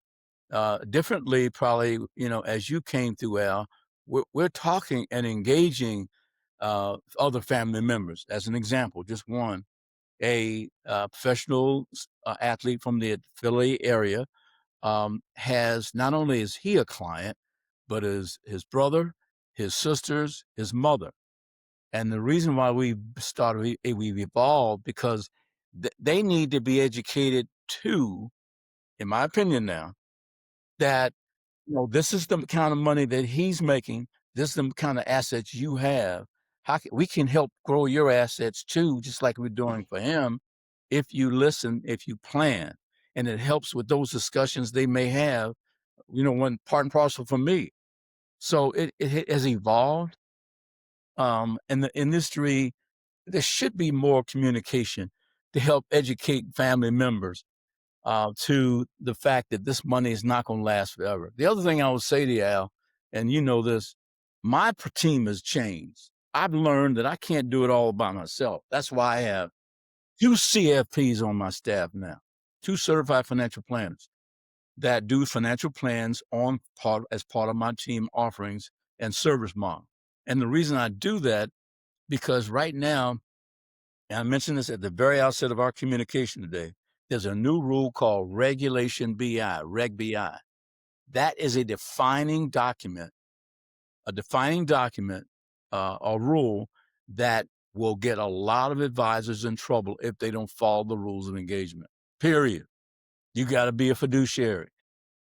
differently, probably as you came through, Al. We're talking and engaging other family members. As an example, just one, a professional athlete from the Philly area has, not only is he a client, but his brother, his sisters, his mother. And the reason why we've evolved, because they need to be educated too, in my opinion now, that this is the kind of money that he's making. This is the kind of assets you have. We can help grow your assets too, just like we're doing for him, if you listen, if you plan. And it helps with those discussions they may have, one part and parcel for me. So it has evolved. In the industry, there should be more communication to help educate family members to the fact that this money is not going to last forever. The other thing I would say to you, Al, and you know this, my team has changed. I've learned that I can't do it all by myself. That's why I have 2 CFPs on my staff now, 2 certified financial planners that do financial plans as part of my team offerings and service model. And the reason I do that, because right now, and I mentioned this at the very outset of our communication today, there's a new rule called Regulation BI, Reg BI. That is a defining document, a rule that will get a lot of advisors in trouble if they don't follow the rules of engagement, period. You got to be a fiduciary.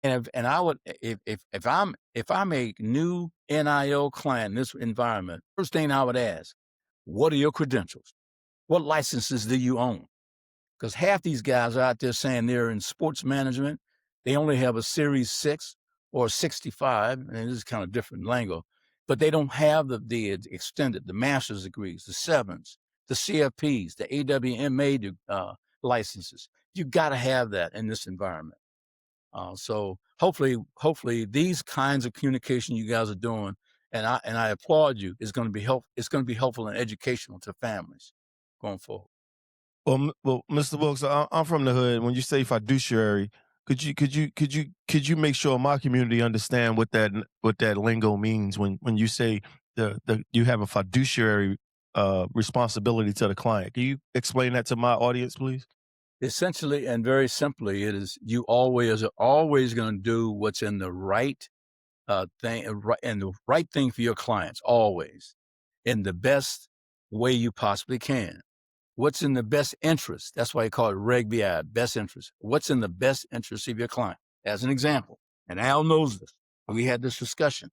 And I would, if I'm a new NIL client in this environment, first thing I would ask, what are your credentials? What licenses do you own? Because half these guys are out there saying they're in sports management. They only have a Series 6 or 65, and this is kind of different lingo, but they don't have the extended, the master's degrees, the 7s, the CFPs, the AWMA licenses. You got to have that in this environment. So hopefully these kinds of communication you guys are doing, and I applaud you, is going to be it's going to be helpful and educational to families going forward. Well, Mr. Wilkes, I'm from the hood. When you say fiduciary, could you make sure my community understand what that lingo means when you say you have a fiduciary responsibility to the client? Can you explain that to my audience, please? Essentially and very simply, it is you always going to do what's in the right thing and the right thing for your clients, always in the best way you possibly can. What's in the best interest? That's why you call it Reg BI, best interest. What's in the best interest of your client? As an example, and Al knows this. We had this discussion.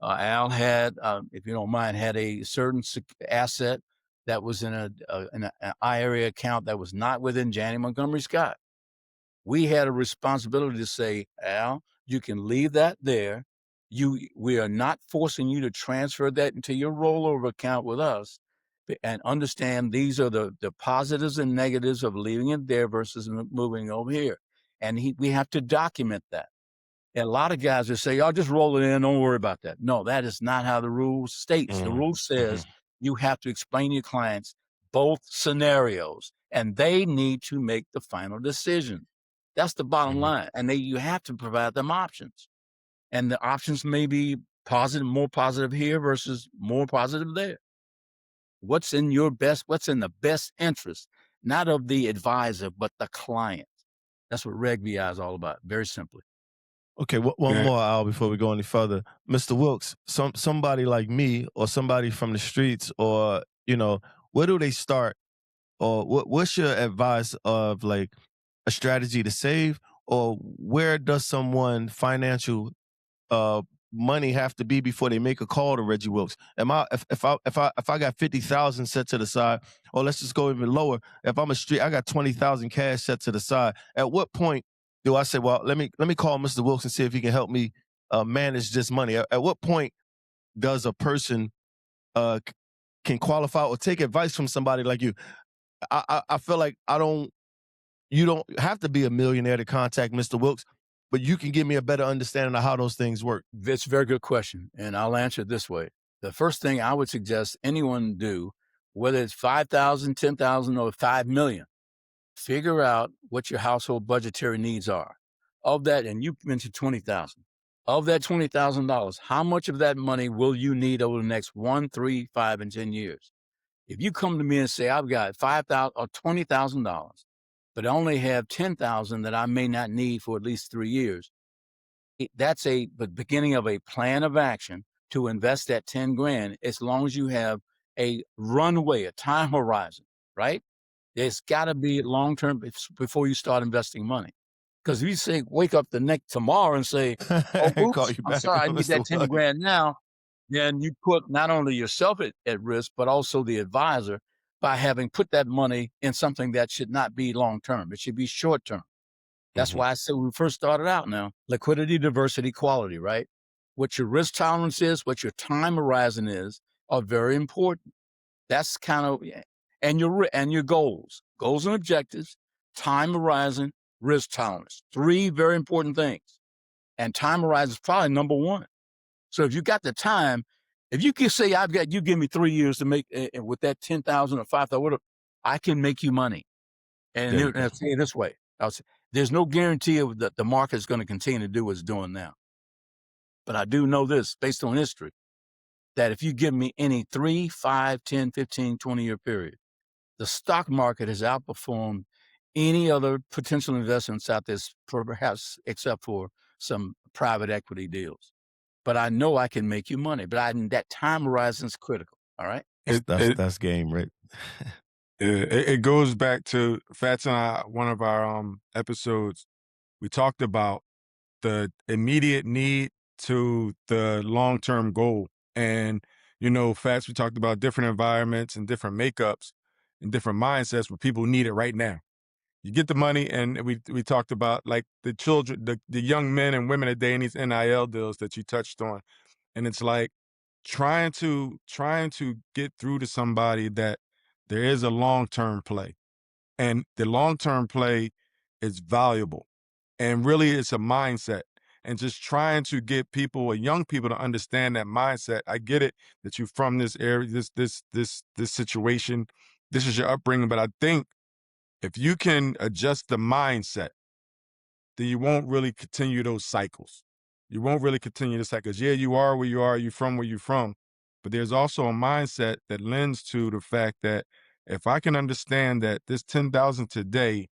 Al had, if you don't mind, had a certain asset that was in an IRA account that was not within Janney Montgomery Scott. We had a responsibility to say, Al, you can leave that there. We are not forcing you to transfer that into your rollover account with us, and understand these are the positives and negatives of leaving it there versus moving over here. And we have to document that. And a lot of guys will say, "I'll just roll it in. Don't worry about that." No, that is not how the rule states. The rule says you have to explain to your clients both scenarios, and they need to make the final decision. That's the bottom line. And you have to provide them options. And the options may be positive, more positive here versus more positive there. What's in the best interest, not of the advisor, but the client. That's what Reg BI is all about, very simply. Okay, one more, Al, before we go any further. Mr. Wilkes, somebody like me or somebody from the streets, or, where do they start? Or what's your advice of like a strategy to save, or where does someone financial money have to be before they make a call to Reggie Wilkes? If I got 50,000 set to the side, or let's just go even lower, if I'm I got 20,000 cash set to the side. At what point do I say, well, let me call Mr. Wilkes and see if he can help me manage this money? At what point does a person can qualify or take advice from somebody like you? I feel like you don't have to be a millionaire to contact Mr. Wilkes, but you can give me a better understanding of how those things work. That's a very good question, and I'll answer it this way. The first thing I would suggest anyone do, whether it's 5,000, 10,000, or 5 million, figure out what your household budgetary needs are. Of that, and you mentioned 20,000. Of that $20,000, how much of that money will you need over the next 1, 3, 5, and 10 years? If you come to me and say, I've got $5,000 or $20,000, but I only have 10,000 that I may not need for at least 3 years, that's the beginning of a plan of action to invest that 10 grand, as long as you have a runway, a time horizon, right? There's got to be long-term before you start investing money. Because if you say, wake up tomorrow and say, oh, oops, I'm sorry, I need that 10 grand now, then you put not only yourself at risk, but also the advisor by having put that money in something that should not be long-term. It should be short-term. That's why I said when we first started out now, liquidity, diversity, quality, right? What your risk tolerance is, what your time horizon is, are very important. That's kind of, and your goals and objectives, time horizon, risk tolerance, 3 very important things. And time horizon is probably number 1. So if you got the time, if you can say, you give me 3 years to make, with that 10,000 or 5,000, I can make you money. And I'll say it this way, there's no guarantee of that the market is going to continue to do what it's doing now. But I do know this, based on history, that if you give me any 3, 5, 10, 15, 20-year period, the stock market has outperformed any other potential investments out there, perhaps except for some private equity deals. But I know I can make you money. But that time horizon is critical. All right. That's game, right? It goes back to Fats and I, one of our episodes. We talked about the immediate need to the long-term goal. And, Fats, we talked about different environments and different makeups and different mindsets where people need it right now. You get the money, and we talked about like the children, the young men and women today in these NIL deals that you touched on. And it's like trying to get through to somebody that there is a long-term play. And the long-term play is valuable. And really it's a mindset. And just trying to get people or young people to understand that mindset. I get it that you're from this area, this situation, this is your upbringing. But I think if you can adjust the mindset, then you won't really continue those cycles. You won't really continue the cycles. Yeah, you are where you are, you're from where you're from. But there's also a mindset that lends to the fact that if I can understand that this 10,000 today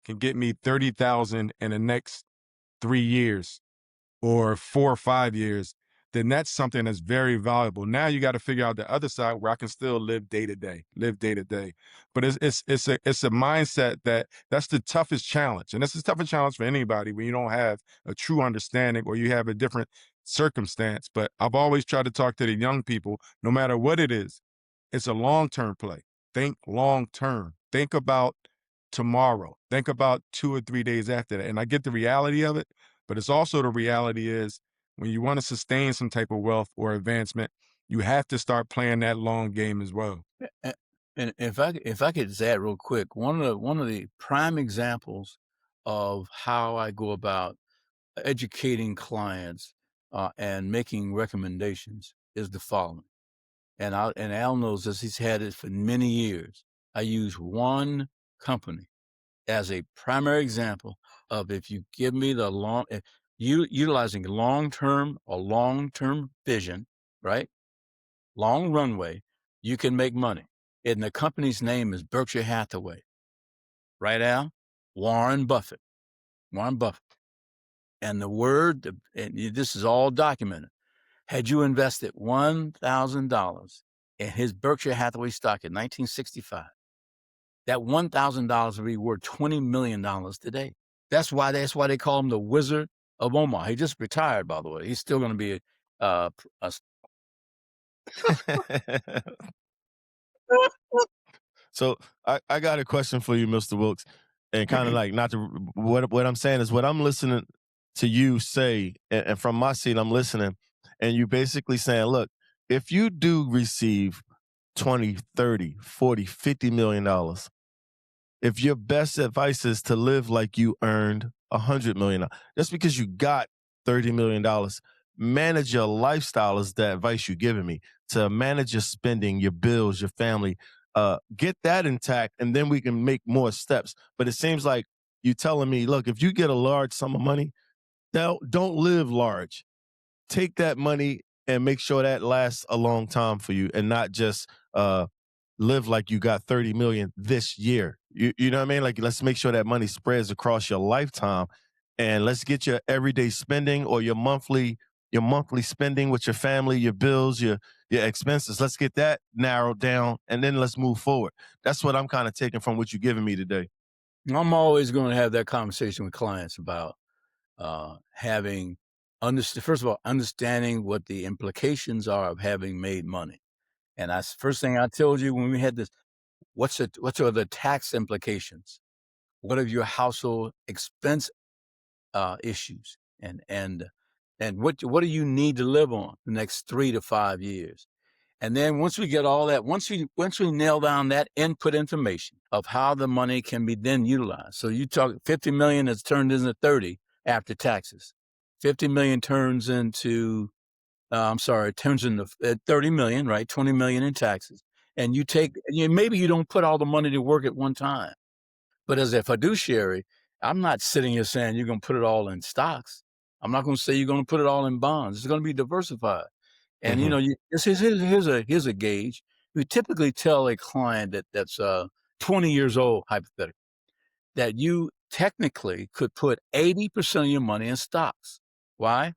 can get me 30,000 in the next 3 years or 4 or 5 years, then that's something that's very valuable. Now you got to figure out the other side where I can still live day to day, live day to day. But it's a mindset that's the toughest challenge, and it's the toughest challenge for anybody when you don't have a true understanding or you have a different circumstance. But I've always tried to talk to the young people, no matter what it is, it's a long-term play. Think long-term. Think about tomorrow. Think about 2 or 3 days after that. And I get the reality of it, but it's also the reality is when you want to sustain some type of wealth or advancement, you have to start playing that long game as well. And if I could just add real quick, one of the prime examples of how I go about educating clients and making recommendations is the following. And Al knows this; he's had it for many years. I use one company as a primary example of if you give me the utilizing long-term vision, right? Long runway, you can make money. And the company's name is Berkshire Hathaway. Right, Al? Warren Buffett. And this is all documented. Had you invested $1,000 in his Berkshire Hathaway stock in 1965, that $1,000 would be worth $20 million today. That's why they call him the Wizard of Omaha. He just retired, by the way. He's still going to be a So I got a question for you, Mr. Wilkes, and kind of like not to what I'm saying is what I'm listening to you say, and from my seat I'm listening, and you basically saying, look, if you do receive 20, 30, 40, 50 million dollars, if your best advice is to live like you earned $100 million, just because you got $30 million, manage your lifestyle is the advice you're giving me, to manage your spending, your bills, your family, get that intact, and then we can make more steps. But it seems like you telling me, look, if you get a large sum of money, don't live large. Take that money and make sure that lasts a long time for you, and not just live like you got 30 million this year. You know what I mean? Like, let's make sure that money spreads across your lifetime, and let's get your everyday spending or your monthly spending with your family, your bills, your expenses. Let's get that narrowed down, and then let's move forward. That's what I'm kind of taking from what you're giving me today. I'm always going to have that conversation with clients about first of all, understanding what the implications are of having made money. And that's the first thing I told you when we had this. What are the tax implications? What are your household expense issues? And what do you need to live on the next 3 to 5 years? And then once we get all that, once we nail down that input information of how the money can be then utilized. So you talk 50 million is turned into 30 after taxes. 50 million turns into 30 million, right? 20 million in taxes. And maybe you don't put all the money to work at one time. But as a fiduciary, I'm not sitting here saying you're going to put it all in stocks. I'm not going to say you're going to put it all in bonds. It's going to be diversified. And here's a gauge. We typically tell a client that's 20 years old, hypothetically, that you technically could put 80% of your money in stocks. Why?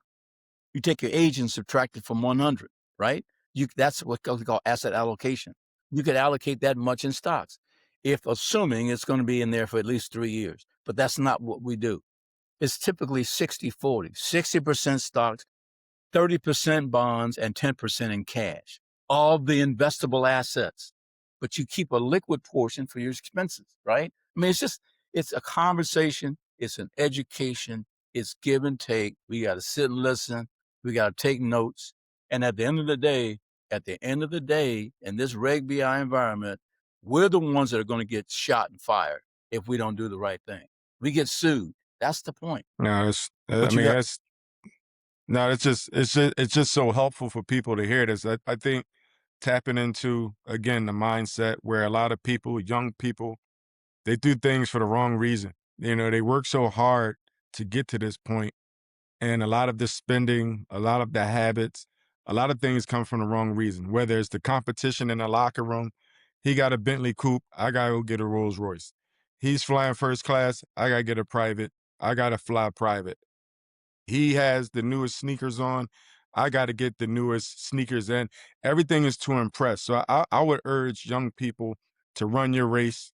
You take your age and subtract it from 100, right? That's what we call asset allocation. You could allocate that much in stocks, if assuming it's going to be in there for at least 3 years. But that's not what we do. It's typically 60-40, 60% stocks, 30% bonds, and 10% in cash, all the investable assets. But you keep a liquid portion for your expenses, right? I mean, it's a conversation. It's an education. It's give and take. We got to sit and listen. We got to take notes. And at the end of the day, in this Reg BI environment, we're the ones that are going to get shot and fired if we don't do the right thing. We get sued. That's the point. No, it's just so helpful for people to hear this. I think tapping into, again, the mindset where a lot of people, young people, they do things for the wrong reason. They work so hard to get to this point, and a lot of the spending, a lot of the habits, a lot of things come from the wrong reason. Whether it's the competition in the locker room, he got a Bentley coupe, I gotta go get a Rolls Royce. He's flying first class, I gotta get a private, I gotta fly private. He has the newest sneakers on, I got to get the newest sneakers in. Everything is to impress. So I would urge young people to run your race.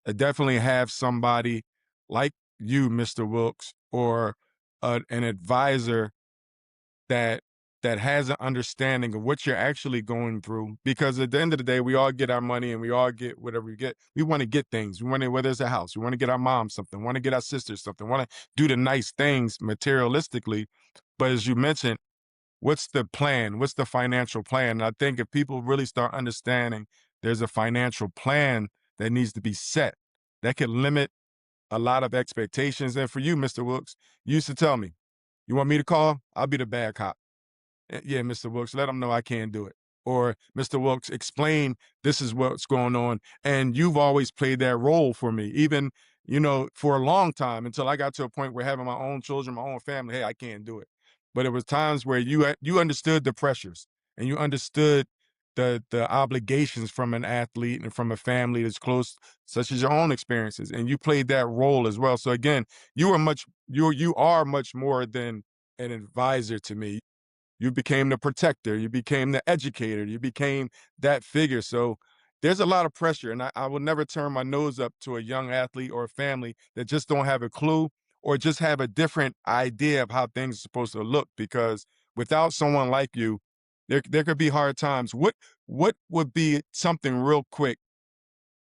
Definitely have somebody like you, Mr. Wilkes, or an advisor that has an understanding of what you're actually going through. Because at the end of the day, we all get our money and we all get whatever we get. We want to get things. We want to, whether it's a house, we want to get our mom something, want to get our sisters something, want to do the nice things materialistically. But as you mentioned, what's the plan? What's the financial plan? And I think if people really start understanding there's a financial plan that needs to be set, that could limit a lot of expectations. And for you, Mr. Wilkes, you used to tell me, you want me to call? I'll be the bad cop. Yeah, Mr. Wilkes, let them know I can't do it. Or Mr. Wilkes, explain this is what's going on. And you've always played that role for me, even, for a long time until I got to a point where having my own children, my own family, hey, I can't do it. But it was times where you understood the pressures and you understood the obligations from an athlete and from a family that's close, such as your own experiences. And you played that role as well. So again, you are much more than an advisor to me. You became the protector, you became the educator, you became that figure. So there's a lot of pressure, and I will never turn my nose up to a young athlete or a family that just don't have a clue or just have a different idea of how things are supposed to look, because without someone like you, there could be hard times. What would be something real quick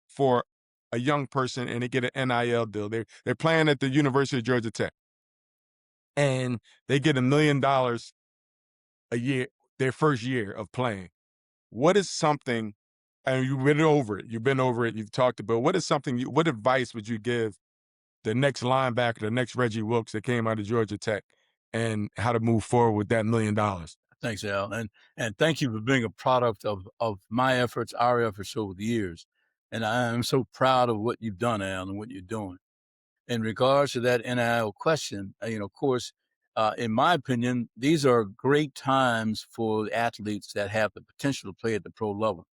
for a young person and they get an NIL deal? They're playing at the University of Georgia Tech and they get $1 million a year, their first year of playing. What is something, and you've been over it, you've talked about, what is something, what advice would you give the next linebacker, the next Reggie Wilkes that came out of Georgia Tech, and how to move forward with that $1 million? Thanks, Al. And thank you for being a product of my efforts, our efforts over the years. And I am so proud of what you've done, Al, and what you're doing. In regards to that NIL question, of course, in my opinion, these are great times for athletes that have the potential to play at the pro level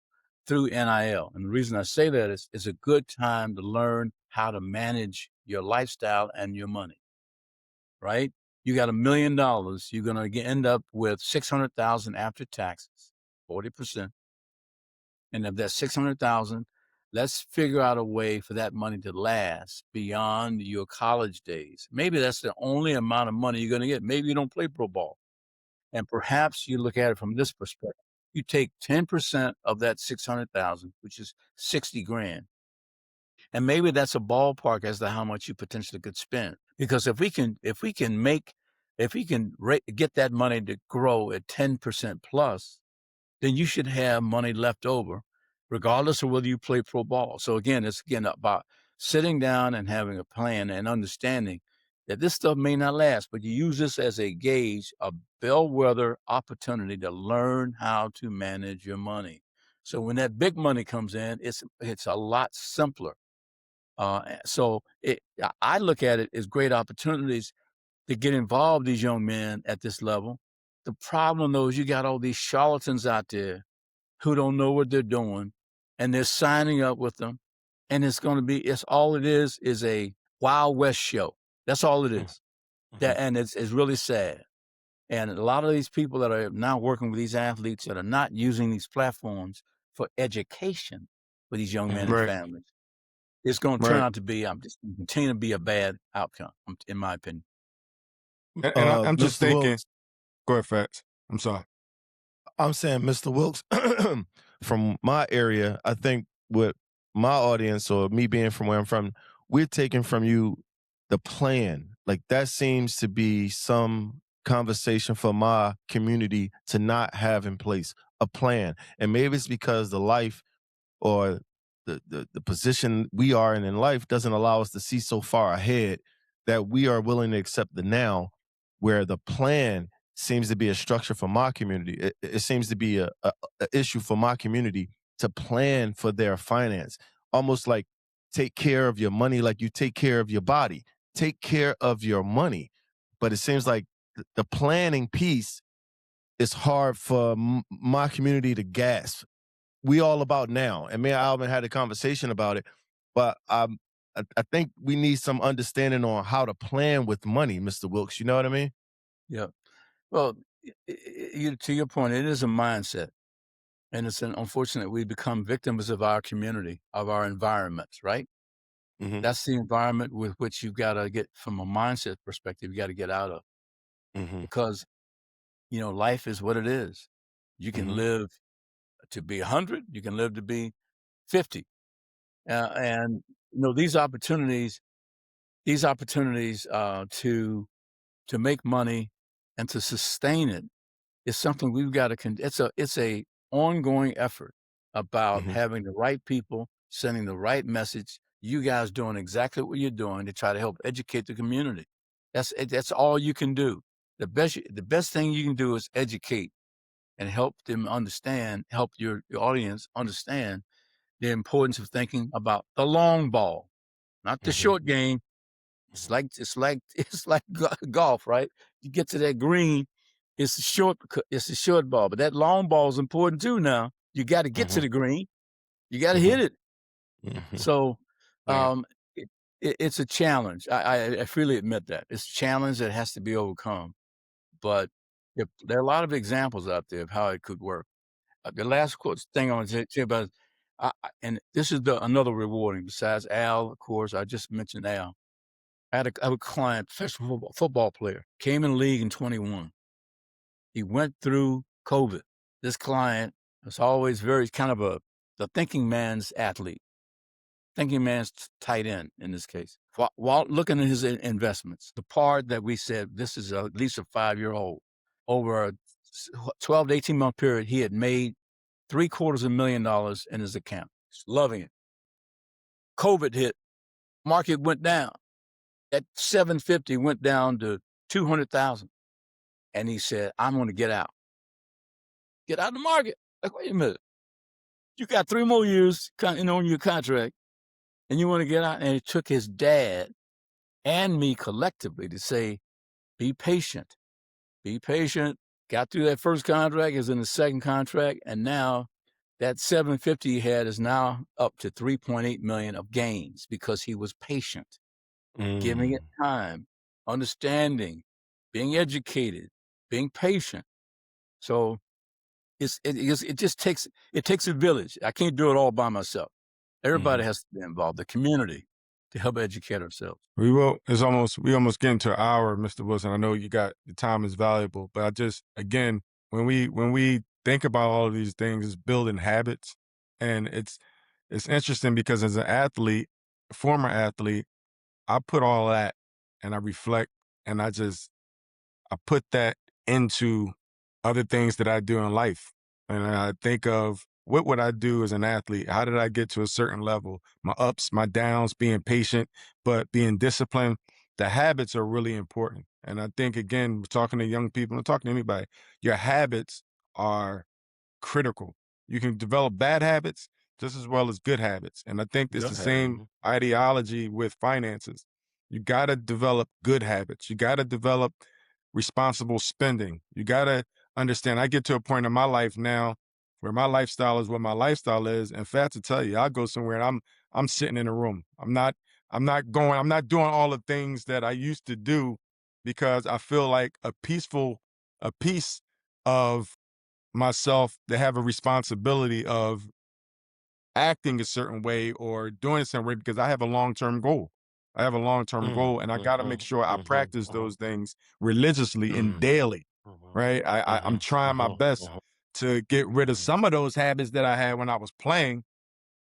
through NIL. And the reason I say that is it's a good time to learn how to manage your lifestyle and your money, right? You got $1 million, you're going to end up with $600,000 after taxes, 40%. And of that $600,000, let's figure out a way for that money to last beyond your college days. Maybe that's the only amount of money you're going to get. Maybe you don't play pro ball. And perhaps you look at it from this perspective. You take 10% of that 600,000, which is 60 grand. And maybe that's a ballpark as to how much you potentially could spend. Because if we can get that money to grow at 10% plus, then you should have money left over, regardless of whether you play pro ball. So it's about sitting down and having a plan and understanding that this stuff may not last, but you use this as a gauge, a bellwether opportunity to learn how to manage your money. So when that big money comes in, it's a lot simpler. I look at it as great opportunities to get involved, these young men at this level. The problem, though, is you got all these charlatans out there who don't know what they're doing, and they're signing up with them. And it's all it is a Wild West show. That's all it is. And it's really sad. And a lot of these people that are now working with these athletes that are not using these platforms for education for these young men and families, it's going to turn out to be, continue to be a bad outcome, in my opinion. And I'm just Mr. thinking, Wilkes, go ahead, Fats. I'm sorry. I'm saying, Mr. Wilkes, from my area, I think with my audience or me being from where I'm from, we're taking from you the plan. Like that seems to be some conversation for my community to not have in place, a plan. And maybe it's because the life or the position we are in life doesn't allow us to see so far ahead that we are willing to accept the now, where the plan seems to be a structure for my community. It seems to be a issue for my community to plan for their finance, almost like take care of your money like you take care of your body. Take care of your money. But it seems like the planning piece is hard for my community to grasp. We all about now. And me and Alvin had a conversation about it. But I think we need some understanding on how to plan with money, Mr. Wilkes. You know what I mean? Yeah. Well, To your point, it is a mindset. And it's unfortunate we become victims of our community, of our environments, right? Mhm. That's the environment with which you've got to get, from a mindset perspective, you got to get out of, Mhm. because, life is what it is. You can Mhm. live to be 100, you can live to be 50. And, these opportunities to make money and to sustain it is something we've got to, it's a ongoing effort about Mhm. having the right people, sending the right message. You guys doing exactly what you're doing to try to help educate the community. That's all you can do. The best thing you can do is educate and help them understand, help your audience understand the importance of thinking about the long ball, not the Mhm. short game. It's Mhm. like it's like golf, right? You get to that green, it's a short ball, but that long ball is important too. Now you got to get to Mhm. the green, you got to Mhm. hit it. Mhm. So, Right. um, it's a challenge. I freely admit that it's a challenge that has to be overcome. But there are a lot of examples out there of how it could work. The last thing I want to say about, and this is another rewarding besides Al. Of course, I just mentioned Al. I have a client, professional football player, came in the league in 21. He went through COVID. This client was always very kind of the thinking man's athlete, thinking man's tight end in this case. While looking at his investments, the part that we said, this is at least a 5-year-old, over a 12 to 18 month period, he had made $750,000 in his account. He's loving it. COVID hit, market went down. That 750 went down to 200,000. And he said, I'm going to get out. Get out of the market. Like, wait a minute. You got 3 more years on your contract, and you want to get out? And it took his dad and me collectively to say, be patient. Be patient. Got through that first contract, is in the second contract, and now that 750 he had is now up to 3.8 million of gains because he was patient, giving it time, understanding, being educated, being patient. So it just takes a village. I can't do it all by myself. Everybody has to be involved, the community, to help educate ourselves. We almost getting to an hour, Mr. Wilson. I know the time is valuable, but I just, again, when we think about all of these things, it's building habits. And it's interesting because as an athlete, former athlete, I put all that and I reflect and I put that into other things that I do in life. And I think of what would I do as an athlete? How did I get to a certain level? My ups, my downs, being patient, but being disciplined. The habits are really important. And I think, again, we're talking to young people, I'm talking to anybody, your habits are critical. You can develop bad habits just as well as good habits. And I think it's Good the habit. same ideology with finances. You got to develop good habits. You got to develop responsible spending. You got to understand. I get to a point in my life now where my lifestyle is what my lifestyle is. In fact, to tell you, I go somewhere and I'm sitting in a room. I'm not doing all the things that I used to do because I feel like a piece of myself to have a responsibility of acting a certain way or doing a certain way because I have a long-term goal. I have a long-term goal and I got to make sure I practice those things religiously and daily, right? I'm trying my best to get rid of some of those habits that I had when I was playing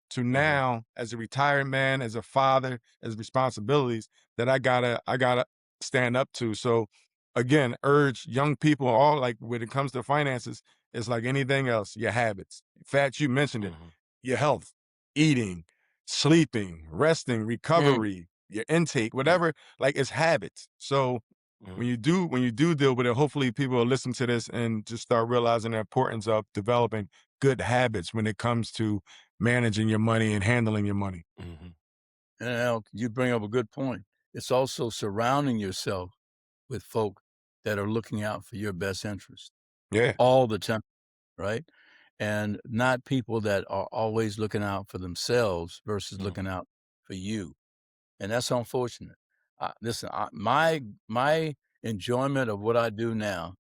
to now as a retired man, as a father, as responsibilities that I gotta stand up to. So again, urge young people, all like when it comes to finances, it's like anything else, your habits. In fact, you mentioned it, your health, eating, sleeping, resting, recovery, your intake, whatever, like it's habits. So when you do deal with it, hopefully people will listen to this and just start realizing the importance of developing good habits when it comes to managing your money and handling your money. And Al, you bring up a good point. It's also surrounding yourself with folk that are looking out for your best interest Yeah. all the time, right? And not people that are always looking out for themselves versus looking out for you. And that's unfortunate. Listen, my enjoyment of what I do now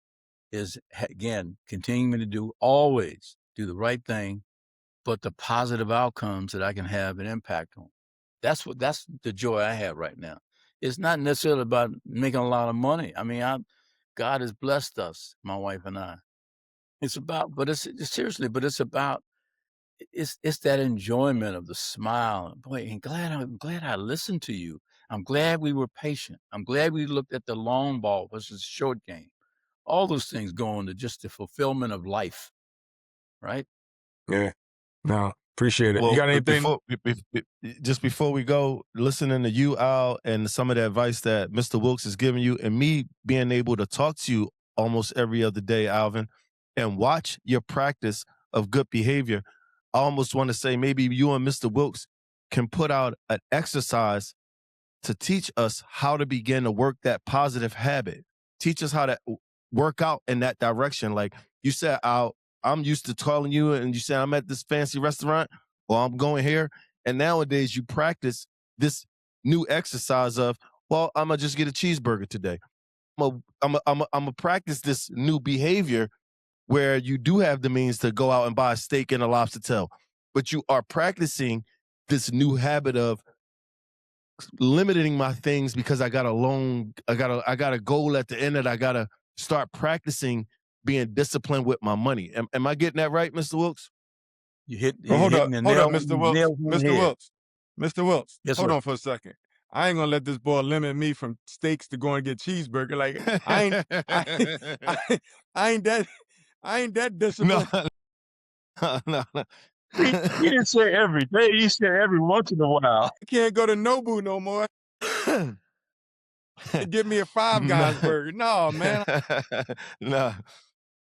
is, again, continuing to always do the right thing, but the positive outcomes that I can have an impact on. That's the joy I have right now. It's not necessarily about making a lot of money. I mean, God has blessed us, my wife and I. It's about, but it's seriously, but it's about, it's that enjoyment of the smile. Boy, I'm glad I listened to you. I'm glad we were patient. I'm glad we looked at the long ball versus short game. All those things go into just the fulfillment of life, right? Yeah. No, appreciate it. You Well, got anything? just before we go, listening to you, Al, and some of the advice that Mr. Wilkes is giving you, and me being able to talk to you almost every other day, Alvin, and watch your practice of good behavior, I almost want to say maybe you and Mr. Wilkes can put out an exercise to teach us how to begin to work that positive habit. Teach us how to work out in that direction. Like you said, I'm used to calling you and you say I'm at this fancy restaurant or I'm going here. And nowadays you practice this new exercise of, well, I'm gonna just get a cheeseburger today. I'm gonna practice this new behavior where you do have the means to go out and buy a steak and a lobster tail, but you are practicing this new habit of limiting my things because I got a goal at the end that I gotta start practicing being disciplined with my money. Am I getting that right, Mr. Wilkes? You're Hold up, hitting the nail, Mr. Wilkes. nail on the Mr. head. Wilkes. Mr. Wilkes. Yes, Hold sir. on for a second. I ain't gonna let this boy limit me from steaks to go and get cheeseburger. Like I ain't that disciplined. No. He didn't say every day. He said every once in a while. I can't go to Nobu no more. Give me a Five Guys burger. No, man.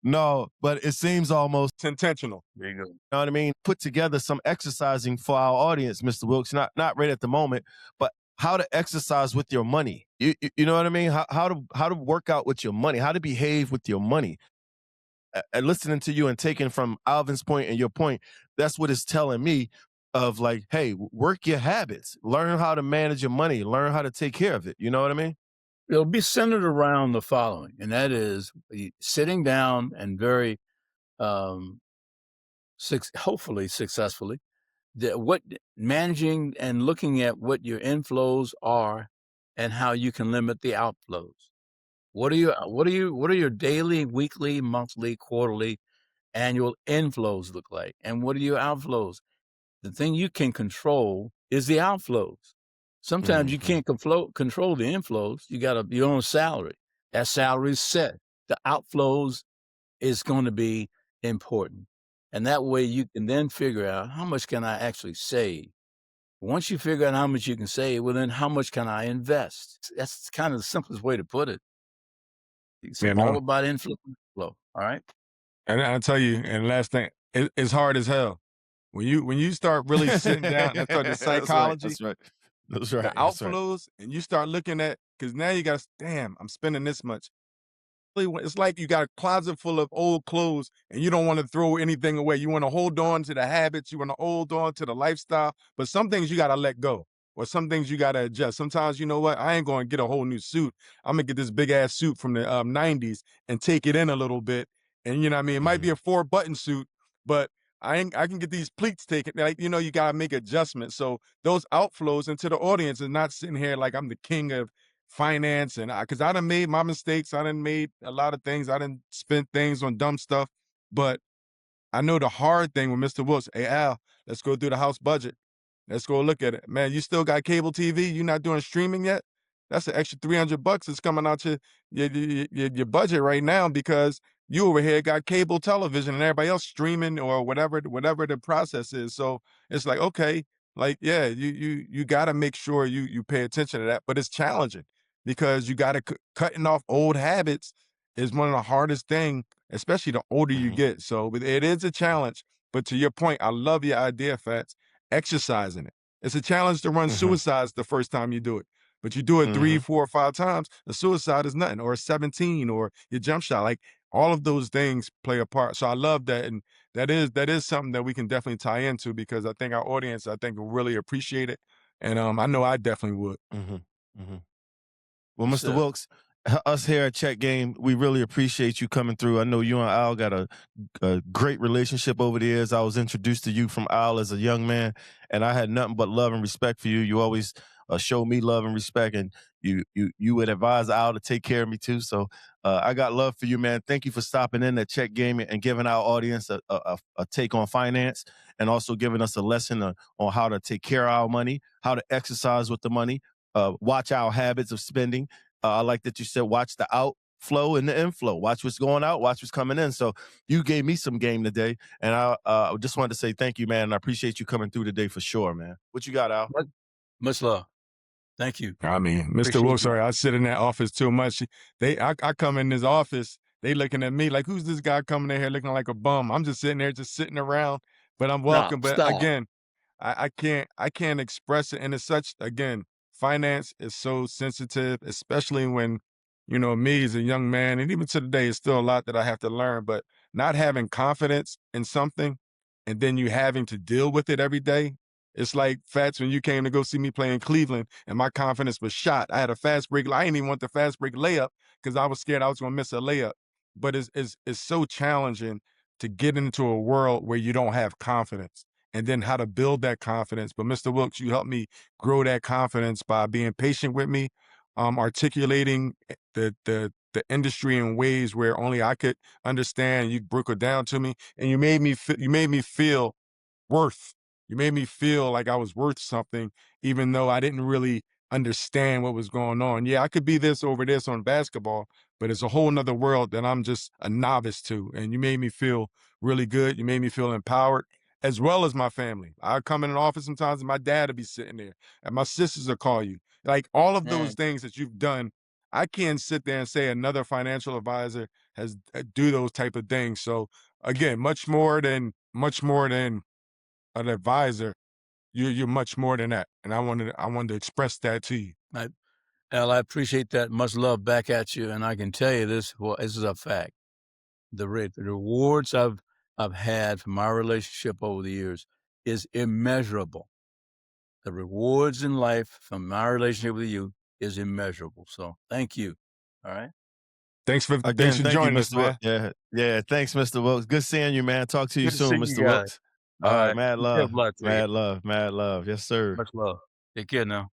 No, but it seems almost It's intentional. There you go. You know what I mean? Put together some exercising for our audience, Mr. Wilkes. Not right at the moment, but how to exercise with your money. You know what I mean? How to work out with your money, how to behave with your money. And listening to you and taking from Alvin's point and your point, that's what it's telling me of like, hey, work your habits, learn how to manage your money, learn how to take care of it. You know what I mean? It'll be centered around the following, and that is sitting down and very, hopefully successfully, managing and looking at what your inflows are and how you can limit the outflows. What are your daily, weekly, monthly, quarterly, annual inflows look like? And what are your outflows? The thing you can control is the outflows. Sometimes you can't control the inflows. You're on a salary. That salary is set. The outflows is going to be important. And that way you can then figure out how much can I actually save. Once you figure out how much you can save, well, then how much can I invest? That's kind of the simplest way to put it. It's all about inflow. All right. And I'll tell you, and last thing, it's hard as hell. When you start really sitting down and start the psychology, That's right. the outflows, and you start looking at, because now you got, damn, I'm spending this much. It's like you got a closet full of old clothes and you don't want to throw anything away. You want to hold on to the habits. You want to hold on to the lifestyle. But some things you got to let go, or some things you got to adjust. Sometimes, you know what? I ain't going to get a whole new suit. I'm going to get this big ass suit from the 90s and take it in a little bit. And you know what I mean? It might be a 4-button suit, but I can get these pleats taken. Like, you know, you got to make adjustments. So those outflows into the audience is not sitting here like I'm the king of finance, and because I done made my mistakes. I done made a lot of things. I done spent things on dumb stuff. But I know the hard thing with Mr. Wilkes. Hey, Al, let's go through the house budget. Let's go look at it. Man, you still got cable TV? You not doing streaming yet? That's an extra $300 that's coming out your budget right now, because you over here got cable television and everybody else streaming or whatever the process is. So it's like, okay, like, yeah, you got to make sure you pay attention to that. But it's challenging because you got to cutting off old habits is one of the hardest thing, especially the older you get. So it is a challenge. But to your point, I love your idea, Fats. Exercising it. It's a challenge to run suicides the first time you do it. But you do it 3, 4, or 5 times, a suicide is nothing, or a 17, or your jump shot. Like, all of those things play a part. So I love that. And that is something that we can definitely tie into, because I think our audience, will really appreciate it. And I know I definitely would. Well, Mr. Wilkes, us here at Check Game, we really appreciate you coming through. I know you and Al got a great relationship over the years. I was introduced to you from Al as a young man, and I had nothing but love and respect for you. You always show me love and respect, and you would advise Al to take care of me too. So I got love for you, man. Thank you for stopping in at Check Game and giving our audience a take on finance, and also giving us a lesson on how to take care of our money, how to exercise with the money, watch our habits of spending. I like that you said watch the outflow and the inflow. Watch what's going out, watch what's coming in. So you gave me some game today, and I just wanted to say thank you, man. And I appreciate you coming through today for sure, man. What you got, Al? Much love. Thank you. I mean, Mr. Wilkes, sorry, I sit in that office too much. I come in this office, they looking at me like, who's this guy coming in here looking like a bum? I'm just sitting there, just sitting around, but I'm welcome. But again, I can't express it. And it's such, again, finance is so sensitive, especially when, me as a young man, and even to today, it's still a lot that I have to learn, but not having confidence in something and then you having to deal with it every day. It's like, Fats, when you came to go see me play in Cleveland and my confidence was shot. I had a fast break. I didn't even want the fast break layup because I was scared I was going to miss a layup. But it's so challenging to get into a world where you don't have confidence, and then how to build that confidence. But Mr. Wilkes, you helped me grow that confidence by being patient with me, articulating the industry in ways where only I could understand. You broke it down to me, and you made me feel worth. You made me feel like I was worth something, even though I didn't really understand what was going on. Yeah, I could be this over this on basketball, but it's a whole nother world that I'm just a novice to. And you made me feel really good. You made me feel empowered, as well as my family. I come in an office sometimes and my dad will be sitting there, and my sisters will call you. Like all of those things that you've done, I can't sit there and say another financial advisor has do those type of things. So again, much more than an advisor, you're much more than that, and I wanted to express that to you. Al, I appreciate that. Much love back at you, and I can tell you this. Well, this is a fact. The rewards I've had from our relationship over the years is immeasurable. The rewards in life from my relationship with you is immeasurable. So thank you. All right. Thanks for Again, thank you, joining us, Mr. man. Wilkes. Yeah. Thanks, Mr. Wilkes. Good seeing you, man. Talk to you Good to soon, see you Mr. guys. Wilkes. All All right, right. mad Peace and love, blood to you. mad love, mad love. Yes, sir. Much love. Take care now.